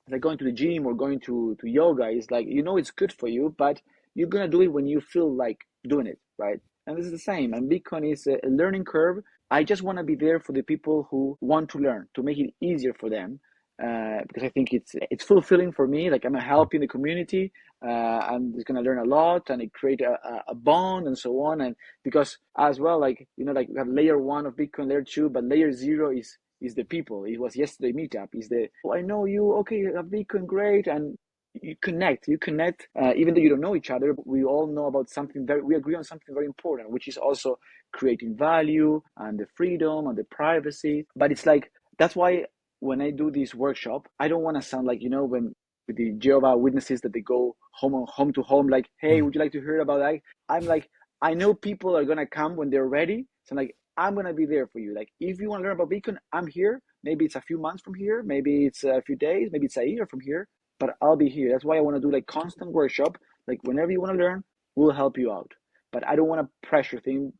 like going to the gym or going to yoga. It's like it's good for you, but you're gonna do it when you feel like doing it, right? And this is the same. And Bitcoin is a learning curve. I just want to be there for the people who want to learn, to make it easier for them, because I think it's fulfilling for me. Like, I'm helping the community, and it's gonna learn a lot, and it create a bond and so on. And because as well, like like we have layer one of Bitcoin, layer two, but layer zero is the people. It was yesterday meetup. Is the, oh, I know you. Okay, you have Bitcoin, great, and you connect, even though you don't know each other, but we all know about something we agree on something very important, which is also creating value and the freedom and the privacy. But it's like, that's why when I do this workshop, I don't want to sound like, when with the Jehovah Witnesses that they go home to home, like, hey, Mm. would you like to hear about that? I'm like, I know people are gonna come when they're ready. So I'm like, I'm gonna be there for you. Like, if you want to learn about Bitcoin, I'm here. Maybe it's a few months from here, maybe it's a few days, maybe it's a year from here, but I'll be here. That's why I want to do like constant workshop. Like, whenever you want to learn, we'll help you out. But I don't want to pressure thing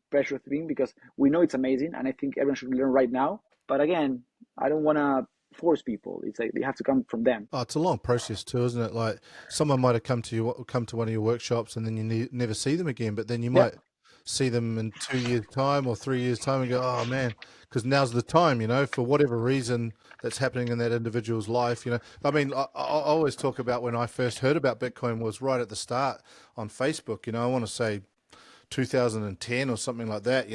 because we know it's amazing, and I think everyone should learn right now. But again, I don't want to force people. It's like they have to come from them. Oh, it's a long process too, isn't it? Like someone might have come to one of your workshops, and then you never see them again. But then you Yeah, might see them in 2 years' time or 3 years' time, and go, "Oh man," because now's the time, for whatever reason that's happening in that individual's life. I mean, I always talk about when I first heard about Bitcoin was right at the start on Facebook. I want to say 2010 or something like that,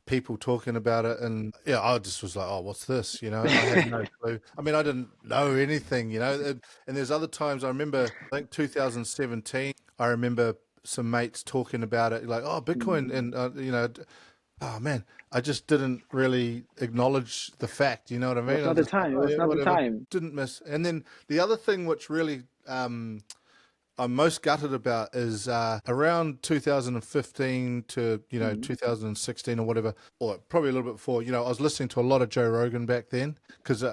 people talking about it. And yeah, I just was like, oh, what's this? I had no clue. I mean, I didn't know anything, and there's other times I remember, I think 2017, I remember some mates talking about it, like, oh, mm. Bitcoin. And, oh man, I just didn't really acknowledge the fact, you know what I It mean? was I not the just thought, time. It oh was yeah, not the whatever. time. Didn't miss. And then the other thing which really, I'm most gutted about is around 2015 to Mm. 2016 or whatever, or probably a little bit before. I was listening to a lot of Joe Rogan back then because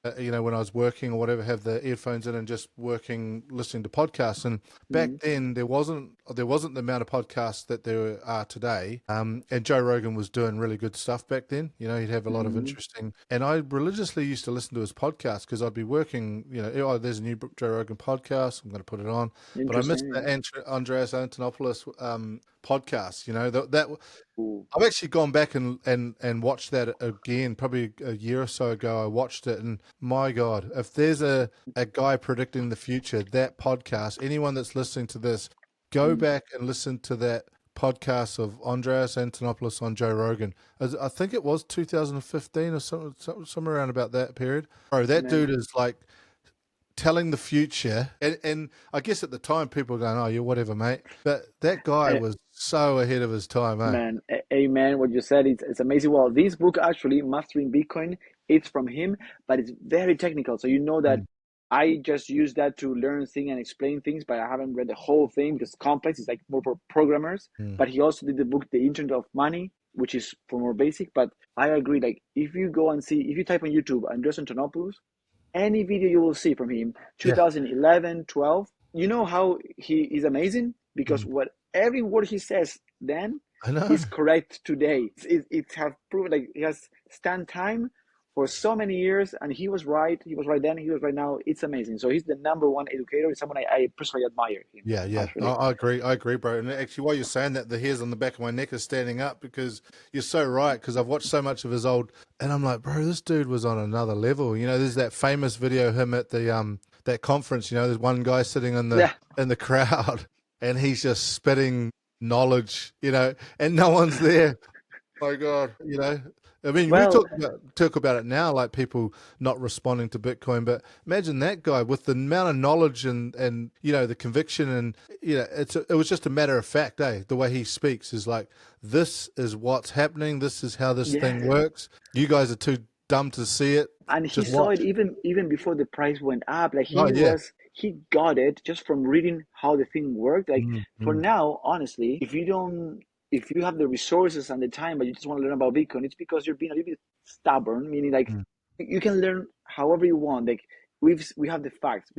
when I was working or whatever, have the earphones in and just working, listening to podcasts. And back Mm. then there wasn't the amount of podcasts that there are today. And Joe Rogan was doing really good stuff back then. He'd have a lot of Mm. interesting, and I religiously used to listen to his podcast because I'd be working. Oh, there's a new Joe Rogan podcast. I'm going to put it on, but I missed Interesting. the Yeah. Andreas Antonopoulos podcast. That Ooh. I've actually gone back and watched that again, probably a year or so ago. I watched it, and my God, if there's a guy predicting the future, that podcast, anyone that's listening to this, go Mm. back and listen to that podcast of Andreas Antonopoulos on Joe Rogan. I think it was 2015 or somewhere around about that period. Bro, that dude Man, is like telling the future. And I guess at the time people were going, oh, you're whatever, mate. But that guy eh, was so ahead of his time, eh? man, amen. What you said, it's amazing. Well, this book actually, Mastering Bitcoin, it's from him, but it's very technical. So you know that Mm, I just use that to learn things and explain things, but I haven't read the whole thing because it's complex. It's like more for programmers. mm. But he also did the book, The Internet of Money, which is for more basic. But I agree. Like, if you go and see, if you type on YouTube Andres Antonopoulos, any video you will see from him, Yeah, 2011, 12, you know how he is amazing because mm. what every word he says then I know. is correct today. It have proven, like, he has stand time for so many years, and he was right. He was right then. He was right now. It's amazing. So he's the number one educator. He's someone I personally admire him. Yeah, yeah. I, Actually, I agree. I agree, bro. And actually, while you're saying that, the hairs on the back of my neck are standing up because you're so right. Because I've watched so much of his old, and I'm like, bro, this dude was on another level. There's that famous video of him at the that conference. There's one guy sitting yeah. in the crowd, and he's just spitting knowledge. And no one's there. My God, I mean, we Well, talk about it now, like people not responding to Bitcoin, but imagine that guy with the amount of knowledge and the conviction, and it was just a matter of fact, the way he speaks is like, this is what's happening, this is how this yeah. thing works. You guys are too dumb to see it. And he Just saw it watch. even before the price went up. Like, Oh yeah. he got it just from reading how the thing worked. Like, Mm, for mm. now, honestly, if you have the resources and the time but you just want to learn about Bitcoin, it's because you're being a little bit stubborn, meaning like Mm. you can learn however you want. Like, we have the facts.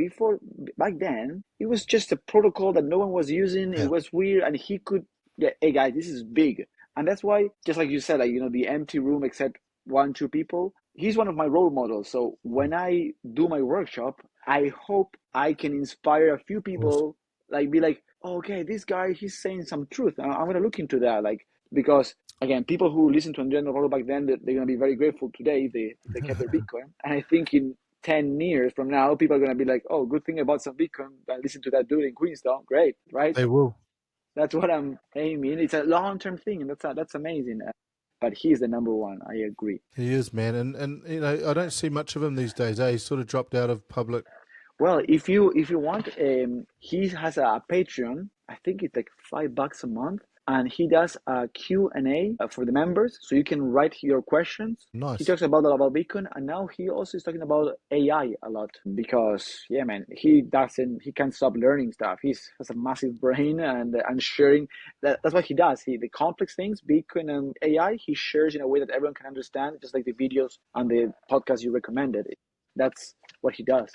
Back then, it was just a protocol that no one was using. It Yeah. was weird, and he could, yeah, hey guys, this is big. And that's why, just like you said, like, the empty room except one, two people, he's one of my role models. So Mm. when I do my workshop, I hope I can inspire a few Of course. people, like, be like, oh, okay, this guy, he's saying some truth. I'm going to look into that. Like, because again, people who listen to Andrea Novolo back then, they're going to be very grateful today if they kept their Bitcoin. And I think in 10 years from now, people are going to be like, oh, good thing about some Bitcoin. I listen to that dude in Queenstown. Great, right? They will. That's what I'm aiming. It's a long-term thing, and that's amazing. But he's the number one. I agree. He is, man, and I don't see much of him these days. He's sort of dropped out of public. Well, if you want, he has a Patreon. I think it's like $5 a month, and he does a Q&A for the members, so you can write your questions. He Nice. talks about a lot about Bitcoin, and now he also is talking about AI a lot because, yeah, man, he can't stop learning stuff. He has a massive brain, and sharing that's what he does. The complex things, Bitcoin and AI, he shares in a way that everyone can understand, just like the videos and the podcast you recommended. That's what he does.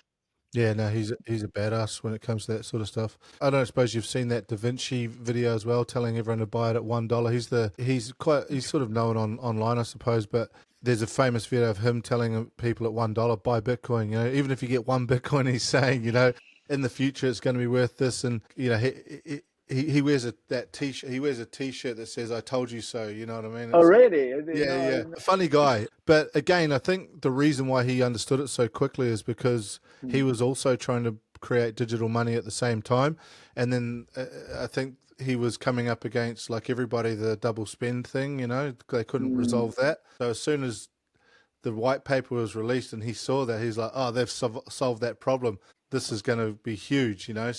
Yeah, no, he's a badass when it comes to that sort of stuff. I don't suppose you've seen that Da Vinci video as well, telling everyone to buy it at $1. He's sort of known online, I suppose, but there's a famous video of him telling people at $1 buy Bitcoin. You know, even if you get one Bitcoin, he's saying, you know, in the future it's going to be worth this, and you know he wears that t-shirt. He wears a t-shirt that says "I told you so." You know what I mean? It's Already, I didn't yeah, know. I yeah. didn't know. A funny guy. But again, I think the reason why he understood it so quickly is because he Hmm. was also trying to create digital money at the same time. And then I think he was coming up against, like everybody, the double spend thing, you know, they couldn't Hmm. resolve that. So as soon as the white paper was released and he saw that, he's like, oh, they've solved that problem. This is going to be huge, you know.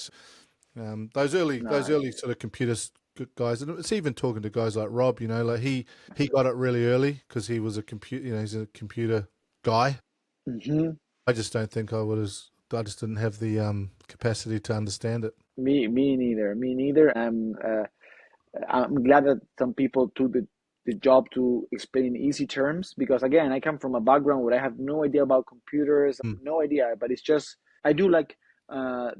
Those Nice. early sort of guys, and it's even talking to guys like Rob. You know, like he got it really early because he was a computer. You know, he's a computer guy. Hmm. I just don't think I would have. I just didn't have the capacity to understand it. Me neither. Me neither. I'm glad that some people took the job to explain in easy terms because again, I come from a background where I have no idea about computers, Mm. no idea, but it's just I do like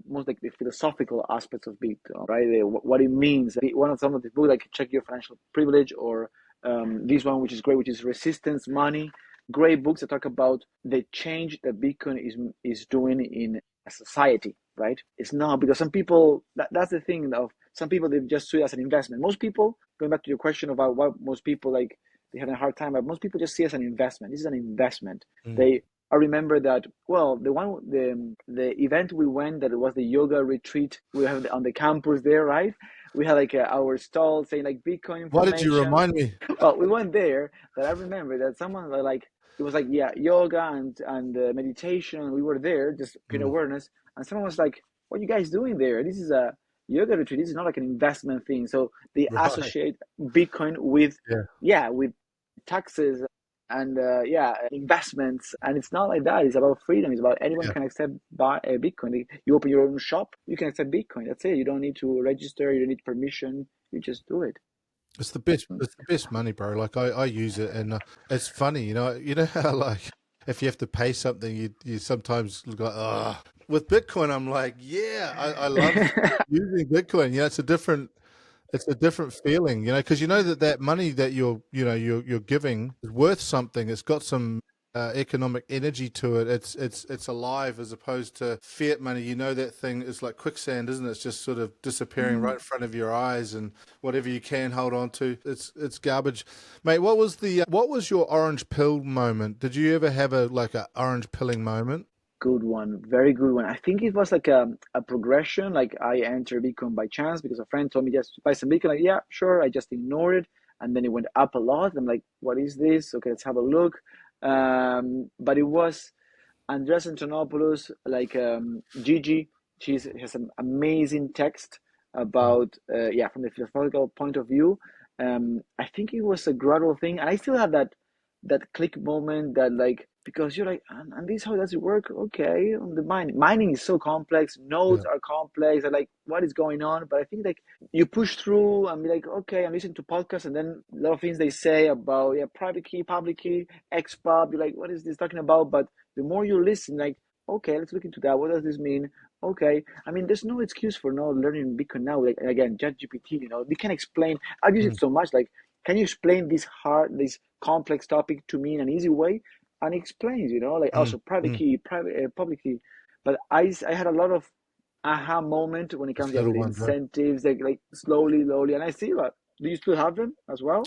most like the philosophical aspects of Bitcoin, right? What it means. One of some of the books like Check Your Financial Privilege or this one which is great, which is Resistance Money. Great books that talk about the change that Bitcoin is doing in a society, right? It's not because some people that's the thing of some people they just see it as an investment. Most people, going back to your question about what most people like they have a hard time, but most people just see it as an investment. This is an investment. Mm. They I remember that well the event we went that was the yoga retreat we have on the campus there, right? We had like our stall saying like Bitcoin Why did you information. remind me? Well, we went there, but I remember that someone like it was like yeah yoga and meditation. We were there just pure Mm. awareness, and someone was like, "What are you guys doing there? This is a yoga retreat. This is not like an investment thing." So they Right. associate Bitcoin with Yeah. yeah with taxes and yeah investments, and it's not like that. It's about freedom. It's about anyone Yeah. can accept buy Bitcoin. You open your own shop, you can accept Bitcoin. That's it. You don't need to register. You don't need permission. You just do it. It's the best. It's the best money, bro. Like I use it, and it's funny. You know. You know how like if you have to pay something, you sometimes look like ah. With Bitcoin, I'm like, yeah, I love using Bitcoin. Yeah, it's a different feeling, you know, because you know that money that you're giving is worth something. It's got some economic energy to it. It's alive as opposed to fiat money. You know that thing is like quicksand, isn't it? It's just sort of disappearing right in front of your eyes, and whatever you can hold on to, it's garbage, mate. What was your orange pill moment? Did you ever have a orange pilling moment? Good one, very good one. I think it was like a progression. Like I entered Bitcoin by chance because a friend told me just to buy some Bitcoin. Like, yeah, sure. I just ignored it, and then it went up a lot. I'm like, what is this? Okay, let's have a look. But it was Andreas Antonopoulos, like Gigi. She has an amazing text Mm. about yeah, from the philosophical point of view. I think it was a gradual thing, and I still have that click moment that like because you're like and this how does it work okay on the mining is so complex Yeah. nodes are complex and like what is going on but I think like you push through and be like okay I'm listening to podcasts and then a lot of things they say about yeah private key public key xpub you're like what is this talking about but the more you listen like okay let's look into that what does this mean okay I mean there's no excuse for not learning Bitcoin now like again ChatGPT you know they can explain I use it Mm. so much like can you explain this complex topic to me in an easy way? And he explains, you know, like Mm. also private Mm. key, private public key. But I had a lot of aha moment when it comes Those like little the ones, right? incentives, like slowly, and I see that. Do you still have them as well?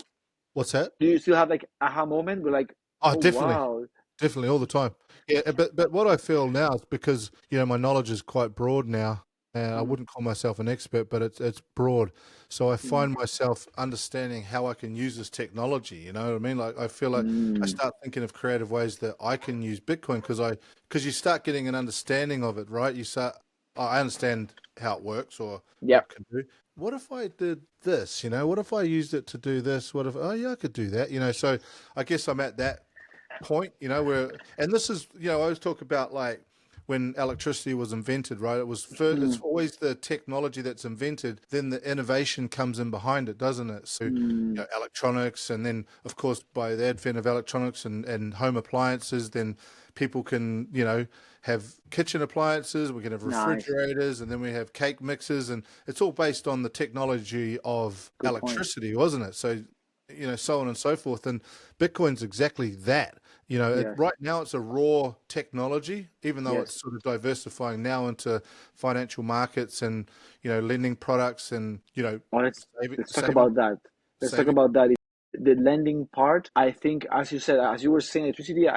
What's that? Do you still have like aha moment where like, Oh, oh definitely. wow, Definitely all the time. Yeah, but what I feel now is because, you know, my knowledge is quite broad now. and I Mm, wouldn't call myself an expert, but it's broad. So I mm, find myself understanding how I can use this technology. You know what I mean? Like I feel like I mm. start thinking of creative ways that I can use Bitcoin because you start getting an understanding of it, right? You start, "Oh, I understand how it works or what Yeah. it can do. What if I did this? You know, what if I used it to do this? What if, oh yeah, I could do that? You know, so I guess I'm at that point, you know, where, and this is, you know, I always talk about like when electricity was invented, right? It was first, it's Mm, always the technology that's invented, then the innovation comes in behind it, doesn't it? So, you mm. know, electronics, and then of course by the advent of electronics and home appliances, then people can, you know, have kitchen appliances, we can have Nice. refrigerators, and then we have cake mixers, and it's all based on the technology of Good point. electricity, wasn't it? So, you know, so on and so forth. And Bitcoin's exactly that. You know, Yes. right now it's a raw technology, even though Yes. it's sort of diversifying now into financial markets and, you know, lending products and, you know, Oh, saving, let's talk saving, about that. Let's talk saving. about that. The lending part. I think, as you said, as you were saying, electricity.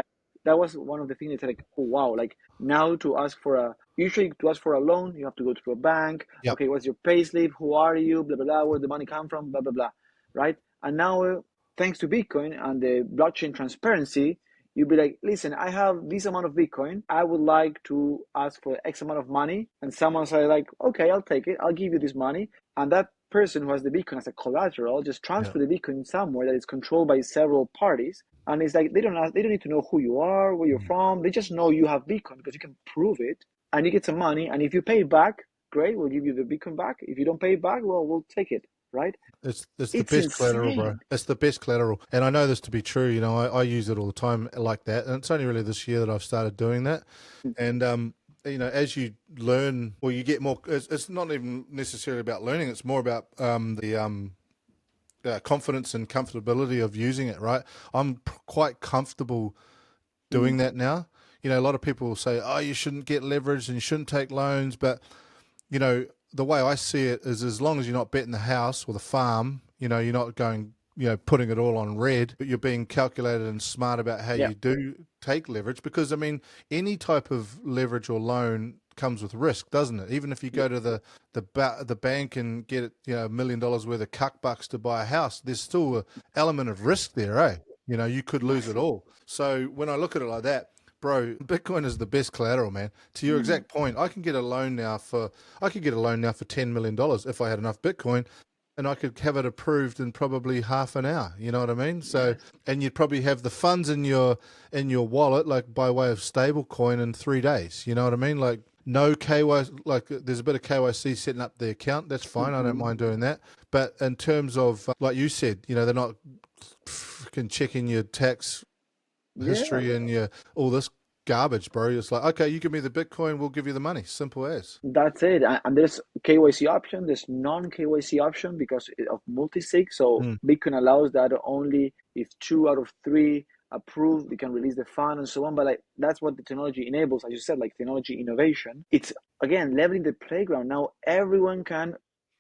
That was one of the things that's like, oh wow, like now to ask for a usually to ask for a loan, you have to go to a bank. Yep. Okay, what's your payslip? Who are you? Blah blah blah. Where the money come from? Blah blah blah. Right? And now, thanks to Bitcoin and the blockchain transparency, you'll be like, listen, I have this amount of Bitcoin. I would like to ask for X amount of money. And someone's like, okay, I'll take it. I'll give you this money. And that person who has the Bitcoin as a collateral just Yeah. transfer the Bitcoin somewhere that is controlled by several parties. And it's like they don't need to know who you are, where you're Mm. from. They just know you have Bitcoin because you can prove it, and you get some money. And if you pay it back, great, we'll give you the Bitcoin back. If you don't pay it back, well, we'll take it, right? It's the It's best collateral, bro. insane. It's the best collateral, and I know this to be true. You know, I use it all the time like that, and it's only really this year that I've started doing that. And you know, as you learn, or you get more, it's not even necessarily about learning. It's more about the confidence and comfortability of using it. Right, I'm quite comfortable Mm, doing that now. You know, a lot of people will say, "Oh, you shouldn't get leverage and you shouldn't take loans," but you know, the way I see it is as long as you're not betting the house or the farm, you know, you're not going, you know, putting it all on red, but you're being calculated and smart about how yeah, you do take leverage. Because, I mean, any type of leverage or loan comes with risk, doesn't it? Even if you yeah, go to the bank and get, you know, $1 million worth of cuck bucks to buy a house, there's still an element of risk there, eh? You know, you could lose it massive. all. So when I look at it like that, bro, Bitcoin is the best collateral, man. To your Mm, exact point, I could get a loan now for $10 million if I had enough Bitcoin, and I could have it approved in probably half an hour. You know what I mean? So, yes. and you'd probably have the funds in your wallet, like by way of stable coin, in 3 days. You know what I mean? Like no KY, like there's a bit of KYC setting up the account. That's fine. I don't Hmm. mind doing that. But in terms of, like you said, you know, they're not freaking checking your tax Yeah, history and your all this garbage, bro. It's like, okay, you give me the Bitcoin, we'll give you the money. Simple as. that's it. And there's KYC option, there's non-KYC option because of multi-sig. So Mm. Bitcoin allows that only if two out of three approve, they can release the fund and so on. But like that's what the technology enables, as you said, like technology innovation. It's again leveling the playground. Now everyone can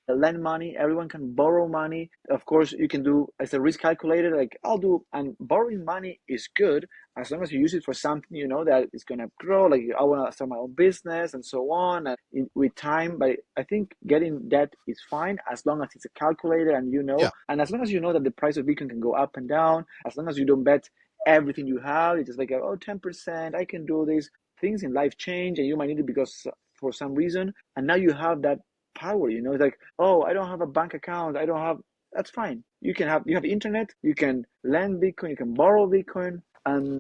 lend money, everyone can borrow money. Of course, you can do as a risk calculator, like I'll do, and borrowing money is good as long as you use it for something you know that is going to grow, like I want to start my own business and so on, and with time. But I think getting debt is fine as long as it's a calculator and you know, Yeah, and as long as you know that the price of Bitcoin can go up and down, as long as you don't bet everything you have. It's just like, oh, 10%, I can do this. Things in life change and you might need it because for some reason, and now you have that power, you know. It's like, oh, I don't have a bank account, I don't have, that's fine. You have internet, you can lend Bitcoin, you can borrow Bitcoin. And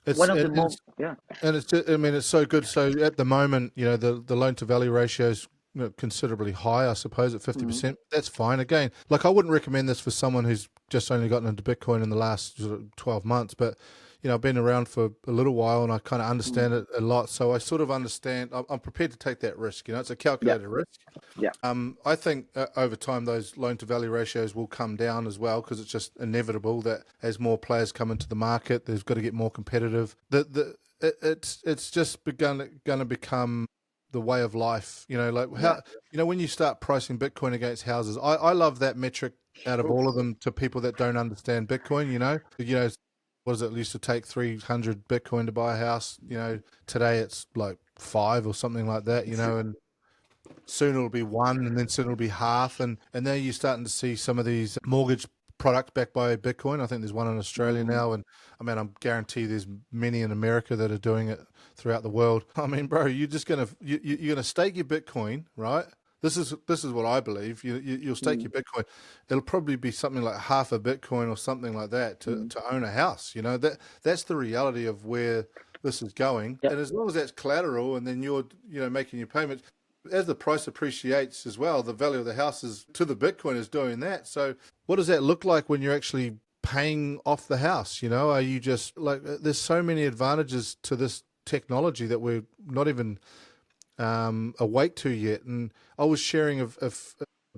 it's one of the and more, it's yeah. and it's I mean it's so good. So at the moment, you know, the loan to value ratio is, you know, considerably high, I suppose, at fifty Mm, percent. That's fine. Again, like I wouldn't recommend this for someone who's just only gotten into Bitcoin in the last sort of 12 months, but you know, I've been around for a little while and I kind of mm, understand it a lot. So I sort of understand. I'm prepared to take that risk. You know, it's a yeah, calculated risk. yeah, I think over time those loan to value ratios will come down as well because it's just inevitable that as more players come into the market, they've got to get more competitive. It's just begun going to become the way of life. You know, like yeah. how, you know, when you start pricing Bitcoin against houses, I love that metric out of Oof. all of them to people that don't understand Bitcoin. You know, what does it, used to take 300 Bitcoin to buy a house? You know, today it's like five or something like that. You It's know, and soon it'll be one, and then soon it'll be half, and now you're starting to see some of these mortgage products backed by Bitcoin. I think there's one in Australia Mm, now, and I mean, I'm guarantee there's many in America that are doing it throughout the world. I mean, bro, you're just gonna you're gonna stake your Bitcoin, right? This is what I believe. You'll stake mm, your Bitcoin. It'll probably be something like half a Bitcoin or something like that mm. to own a house. That's the reality of where this is going. Yep. And as long as that's collateral, and then you're making your payments, as the price appreciates as well, the value of the house is to the Bitcoin is doing that. So what does that look like when you're actually paying off the house? Are you just like, there's so many advantages to this technology that we're not even awake to yet. And I was sharing a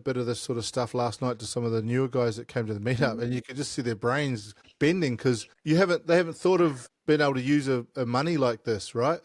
bit of this sort of stuff last night to some of the newer guys that came to the meetup, Mm. and you could just see their brains bending because they haven't thought of being able to use a money like this, right?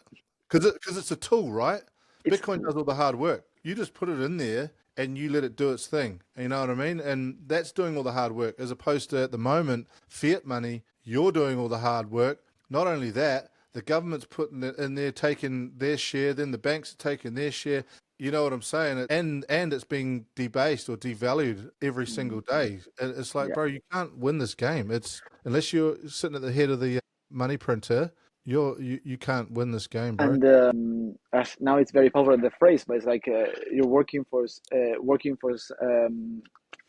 Because it's a tool, right? It's a Bitcoin tool. does all the hard work. You just put it in there and you let it do its thing. You know what I mean? And that's doing all the hard work, as opposed to at the moment, fiat money, you're doing all the hard work. Not only that, the government's putting it in there, taking their share, then the banks are taking their share. You know what I'm saying? And it's being debased or devalued every Mm. single day. It's like, Yeah. bro, you can't win this game. It's unless you're sitting at the head of the money printer, you can't win this game, bro. And as now it's very popular the phrase, but it's like you're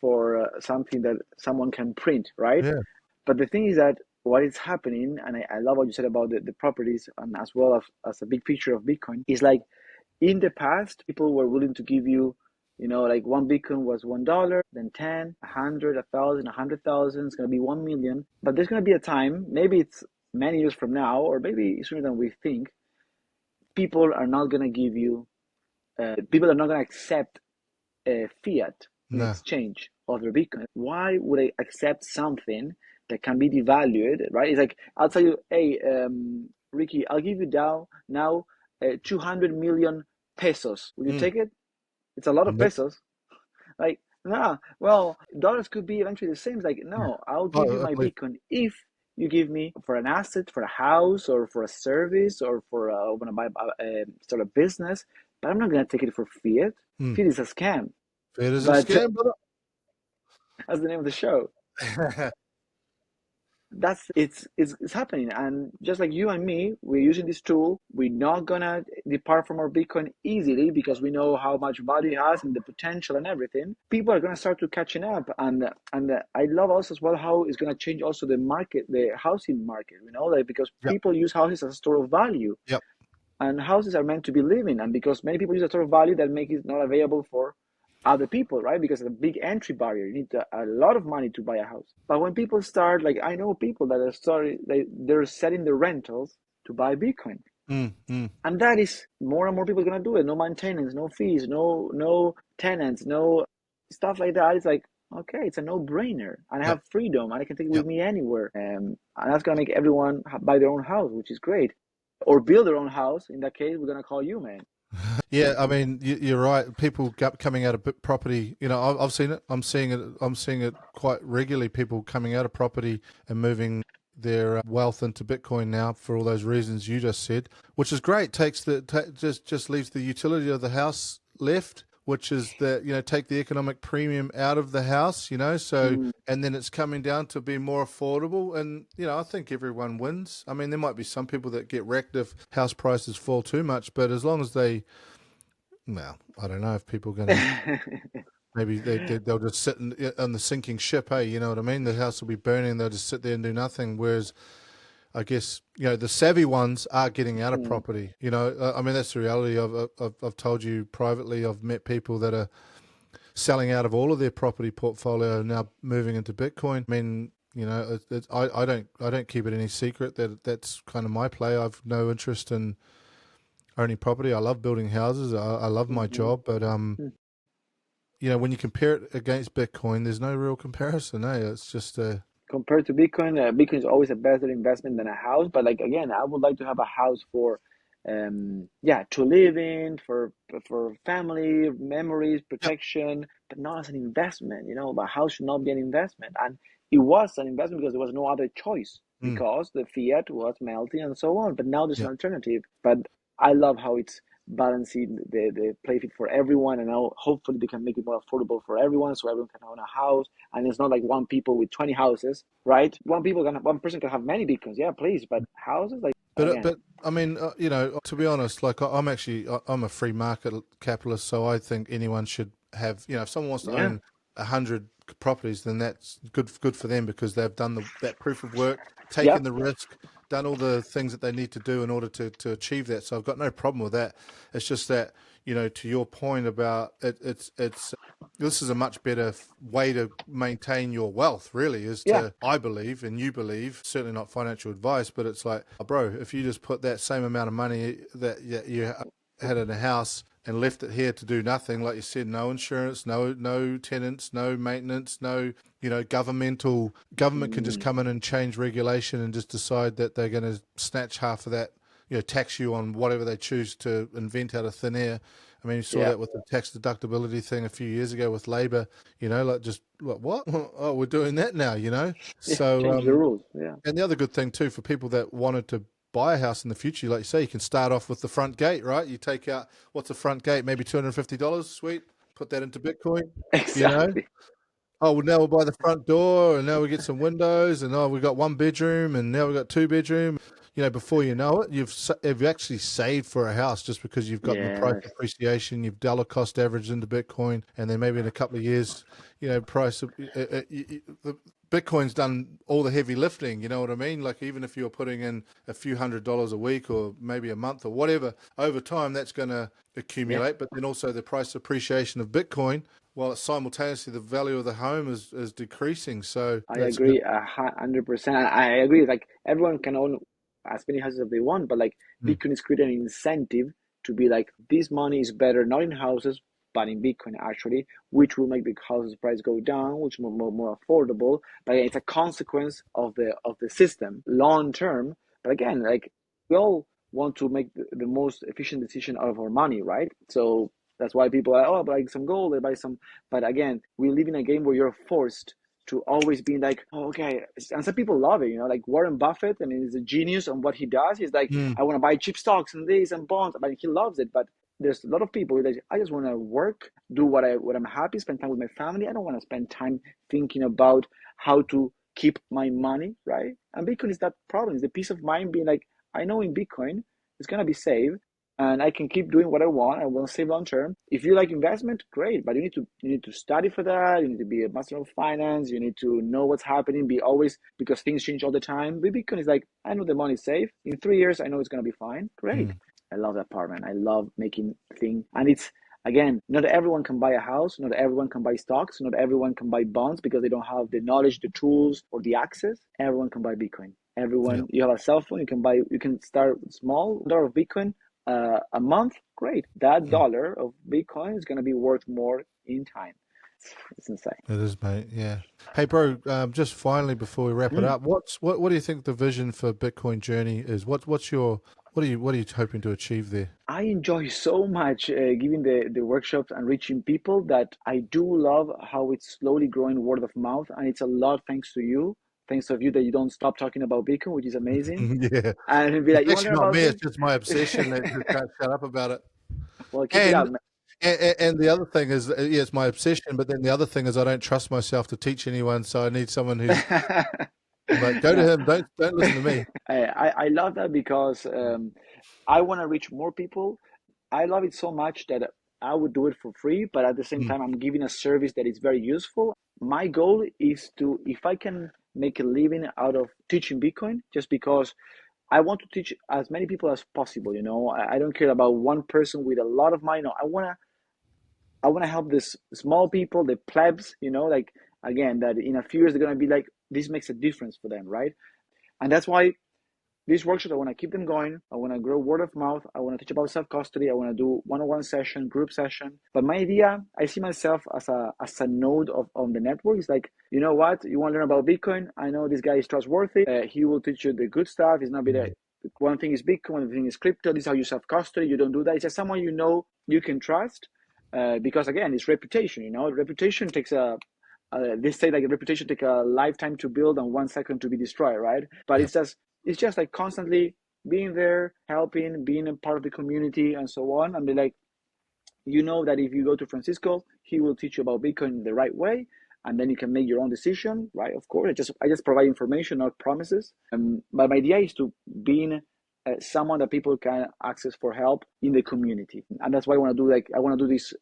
for something that someone can print, right? Yeah. But the thing is that what is happening, and I love what you said about the properties, and as well as a big picture of Bitcoin, is like in the past, people were willing to give you, like one Bitcoin was $1, then 10, 100, 1,000, 100,000. It's gonna be 1 million. But there's gonna be a time, maybe it's many years from now, or maybe sooner than we think, people are not gonna give you, people are not gonna accept fiat in No. exchange of their Bitcoin. Why would I accept something that can be devalued, right? It's like, I'll tell you, hey, Ricky, I'll give you now 200 million pesos. Will you Mm. take it? It's a lot of Nope. pesos. Like, nah, well, dollars could be eventually the same. It's like, Yeah. no, I'll give you Oh, I my believe. Bitcoin if you give me for an asset, for a house, or for a service, or for when I buy start a business. But I'm not gonna take it for fiat. Mm. Fiat is a scam. It is a But scam, brother. that's the name of the show. It's happening, and just like you and me, we're using this tool. We're not gonna depart from our Bitcoin easily because we know how much value it has and the potential and everything. People are gonna start to catching up, and I love also as well how it's gonna change also the market, the housing market. Like because Yep. people use houses as a store of value, Yep. and houses are meant to be living, and because many people use a store of value that make it not available for other people, right? Because it's a big entry barrier. You need a lot of money to buy a house. But when people start, like I know people that are starting, they're setting the rentals to buy Bitcoin, Mm. Mm. and that is more and more people gonna do it. No maintenance, no fees, no tenants, no stuff like that. It's like, okay, it's a no-brainer, and I Yep. have freedom, and I can take it with Yep. me anywhere, and that's gonna make everyone buy their own house, which is great, or build their own house. In that case, we're gonna call you, man. Yeah, I mean, you're right. People coming out of property, I've seen it. I'm seeing it. I'm seeing it quite regularly. People coming out of property and moving their wealth into Bitcoin now for all those reasons you just said, which is great. Takes just leaves the utility of the house left, which is that take the economic premium out of the house. So Mm, and then it's coming down to be more affordable. And I think everyone wins. I mean, there might be some people that get wrecked if house prices fall too much, but as long as they well, I don't know if people are going to. Maybe they'll just sit on the sinking ship. Hey, you know what I mean? The house will be burning. They'll just sit there and do nothing. Whereas, I guess the savvy ones are getting out of mm, property. I mean that's the reality. I've told you privately. I've met people that are selling out of all of their property portfolio now moving into Bitcoin. I mean, I don't keep it any secret that that's kind of my play. I've no interest in owning property. I love building houses. I love my mhm. job, but when you compare it against Bitcoin, there's no real comparison. It's just Compared to Bitcoin, Bitcoin is always a better investment than a house. But like again, I would like to have a house for, yeah, to live in, for family, memories, yep, protection, but not as an investment. But house should not be an investment, and it was an investment because there was no other choice mm, because the fiat was melting and so on. But now there's an yep, alternative. But I love how it's balancing the play field for everyone, and now hopefully they can make it more affordable for everyone, so everyone can own a house, and it's not like one people with 20 houses, right? One person can have many bitcoins, yeah, please, but houses, like, again, But I mean, to be honest, like I'm a free market capitalist, so I think anyone should have, if someone wants to yeah, own 100 properties, then that's good for them because they've done that proof of work, taken yep, the risk, done all the things that they need to do in order to achieve that. So I've got no problem with that. It's just that, to your point about it, it's this is a much better way to maintain your wealth, really, is yeah, to, I believe, and you believe, certainly not financial advice, but it's like, bro, if you just put that same amount of money that you had in a house and left it here to do nothing, like you said, no insurance, no tenants, no maintenance, no, government can just mm, come in and change regulation and just decide that they're going to snatch half of that, tax you on whatever they choose to invent out of thin air. I mean, you saw yeah, that with the tax deductibility thing a few years ago with Labor, like just like what? Oh, we're doing that now. yeah, So, change the rules, yeah, and the other good thing too for people that wanted to buy a house in the future, like you say, you can start off with the front gate, right? You take out what's the front gate, maybe $250, sweet, put that into Bitcoin, you know. exactly, Oh, well, now we'll buy the front door, and now we get some windows, and we got one bedroom, and now we got two bedroom. Before you know it, you've actually saved for a house just because you've gotten the price yes, appreciation, you've dollar cost averaged into Bitcoin, and then maybe in a couple of years, price of the Bitcoin's done all the heavy lifting. You know what I mean? Like even if you're putting in a few $100s a week or maybe a month or whatever, over time that's going to yeah. accumulate. But then also the price appreciation of Bitcoin, while simultaneously the value of the home is decreasing. So I that's good. agree 100%. I agree. Like everyone can own as many houses as they want, but like Mm, Bitcoin is creating an incentive to be like this money is better not in houses but in Bitcoin actually, which will make the houses price go down, which more affordable. But it's a consequence of the system long term. But again, like we all want to make the most efficient decision out of our money, right? So that's why people are, oh, I buy some gold, I buy some. But again, we live in a game where you're forced to always be like, oh, okay. And some people love it, like Warren Buffett. I mean, he's a genius on what he does. He's like, mm, I want to buy cheap stocks and this and bonds, but he loves it. But there's a lot of people who like, I just want to work, do what I'm happy, spend time with my family. I don't want to spend time thinking about how to keep my money, right? And Bitcoin is that problem. It's the peace of mind being like, I know in Bitcoin it's gonna be safe and I can keep doing what I want. I want to save long term. If you like investment, great, but you need to study for that. You need to be a master of finance. You need to know what's happening. Be always because things change all the time. But Bitcoin is like, I know the money's safe. In 3 years, I know it's gonna be fine. Great. mm, I love that part, man. I love making things, and it's again, not everyone can buy a house. Not everyone can buy stocks. Not everyone can buy bonds because they don't have the knowledge, the tools, or the access. Everyone can buy Bitcoin. yeah. Everyone, you have a cell phone, you can start small, dollar of Bitcoin a month, great. That Mm. dollar of Bitcoin is going to be worth more in time. It's insane. It is, mate. Yeah. Hey, bro. Just finally, before we wrap it Mm. up, what do you think the vision for Bitcoin journey is? What are you hoping to achieve there? I enjoy so much giving the workshops and reaching people that I do love how it's slowly growing word of mouth. And it's a lot thanks to you. Thanks to you that you don't stop talking about Bitcoin, which is amazing. Yeah. And be It's like, you want to actually learn not about me. It's Bitcoin? just my obsession that just can't shut up about it. Well, keep it And up, man. and the other thing is, yeah, it's my obsession. But then the other thing is, I don't trust myself to teach anyone. So I need someone who's. I'm like, go to No, him. Don't listen to me. I love that because I want to reach more people. I love it so much that I would do it for free, but at the same Mm, time, I'm giving a service that is very useful. My goal is to, if I can make a living out of teaching Bitcoin, just because I want to teach as many people as possible. I don't care about one person with a lot of money. No, I want to help this small people, the plebs. Like again, that in a few years they're gonna be like, this makes a difference for them, right? And that's why these workshops, I want to keep them going. I want to grow word of mouth. I want to teach about self custody. I want to do one-on-one session, group session. But my idea, I see myself as a node on the network. It's like, you know what? You want to learn about Bitcoin? I know this guy is trustworthy. He will teach you the good stuff. It's not be that mm, one thing is Bitcoin, one thing is crypto. This is how you self custody. You don't do that. It's just someone you can trust. Because again, it's reputation. Reputation takes they say like a reputation take a lifetime to build and 1 second to be destroyed, right? But yeah. it's just like constantly. being there, helping, being a part of the community, and so on. And be like, you know that if you go to Francisco, he will teach you about Bitcoin the right way, and then you can make your own decision, right? Of course, I just provide information, not promises. But my idea is to being someone that people can access for help in the community, and that's why I want to do these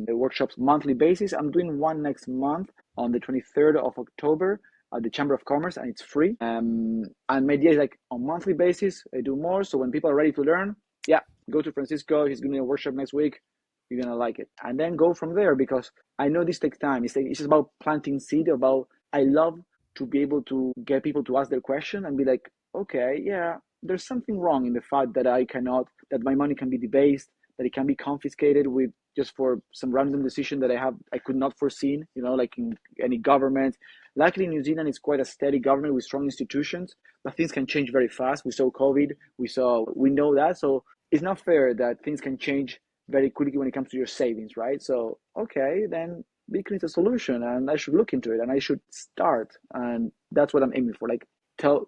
workshops monthly basis. I'm doing one next month on the 23rd of October at the Chamber of Commerce, and it's free. And my idea is like on monthly basis, I do more. So when people are ready to learn, yeah, go to Francisco. He's gonna do a workshop next week. You're gonna like it, and then go from there, because I know this takes time. It's just about planting seed. About I love to be able to get people to ask their question and be like, okay, yeah, there's something wrong in the fact that that my money can be debased, that it can be confiscated with just for some random decision that I could not foreseen. Like in any government. Luckily, New Zealand is quite a steady government with strong institutions, but things can change very fast. We saw COVID. We know that. So it's not fair that things can change very quickly when it comes to your savings, right? So, okay, then Bitcoin is a solution, and I should look into it, and I should start, and that's what I'm aiming for. Like,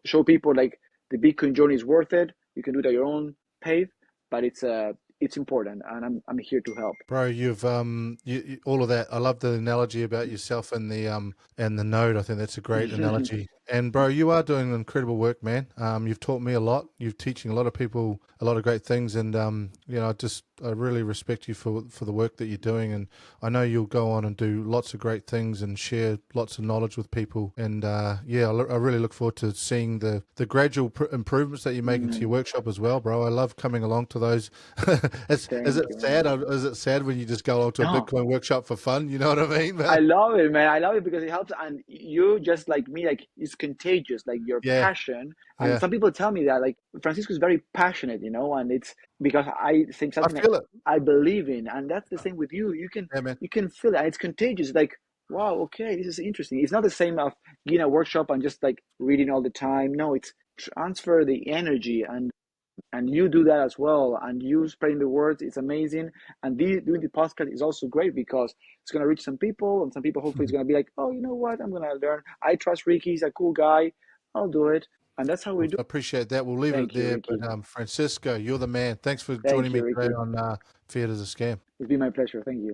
show people like the Bitcoin journey is worth it. You can do it at your own pace, but it's important, and I'm here to help. Bro, you've all of that. I love the analogy about yourself and the node. I think that's a great analogy. And bro, you are doing incredible work, man. You've taught me a lot. You're teaching a lot of people a lot of great things, and I really respect you for the work that you're doing. And I know you'll go on and do lots of great things and share lots of knowledge with people. And I really look forward to seeing the gradual improvements that you're making to your workshop as well, bro. I love coming along to those. Is Thank it you, sad? man. Is it sad when you just go along to a No, Bitcoin workshop for fun? You know what I mean? I But love it, man. I love it because it helps, and you just like me, like it's contagious, like your yeah, passion. And yeah, some people tell me that, like Francisco is very passionate, and it's because I think I something feel it. I believe in, and that's the same with you. You can Yeah, man. you can feel it, and it's contagious. Like, wow, okay, this is interesting. It's not the same of being a workshop and just like reading all the time. No, it's transfer the energy, and you do that as well, and you spreading the words. It's amazing. And doing the podcast is also great because it's going to reach some people, and some people hopefully is going to be like, oh, you know what, I'm going to learn. I trust Ricky, he's a cool guy, I'll do it. And that's how we Well, do. I appreciate that. We'll leave it Thank you, there. But Ricky. Francisco, you're the man. Thanks for joining Thank me you, today Ricky. on Fiat Is A Scam. It's been my pleasure. Thank you.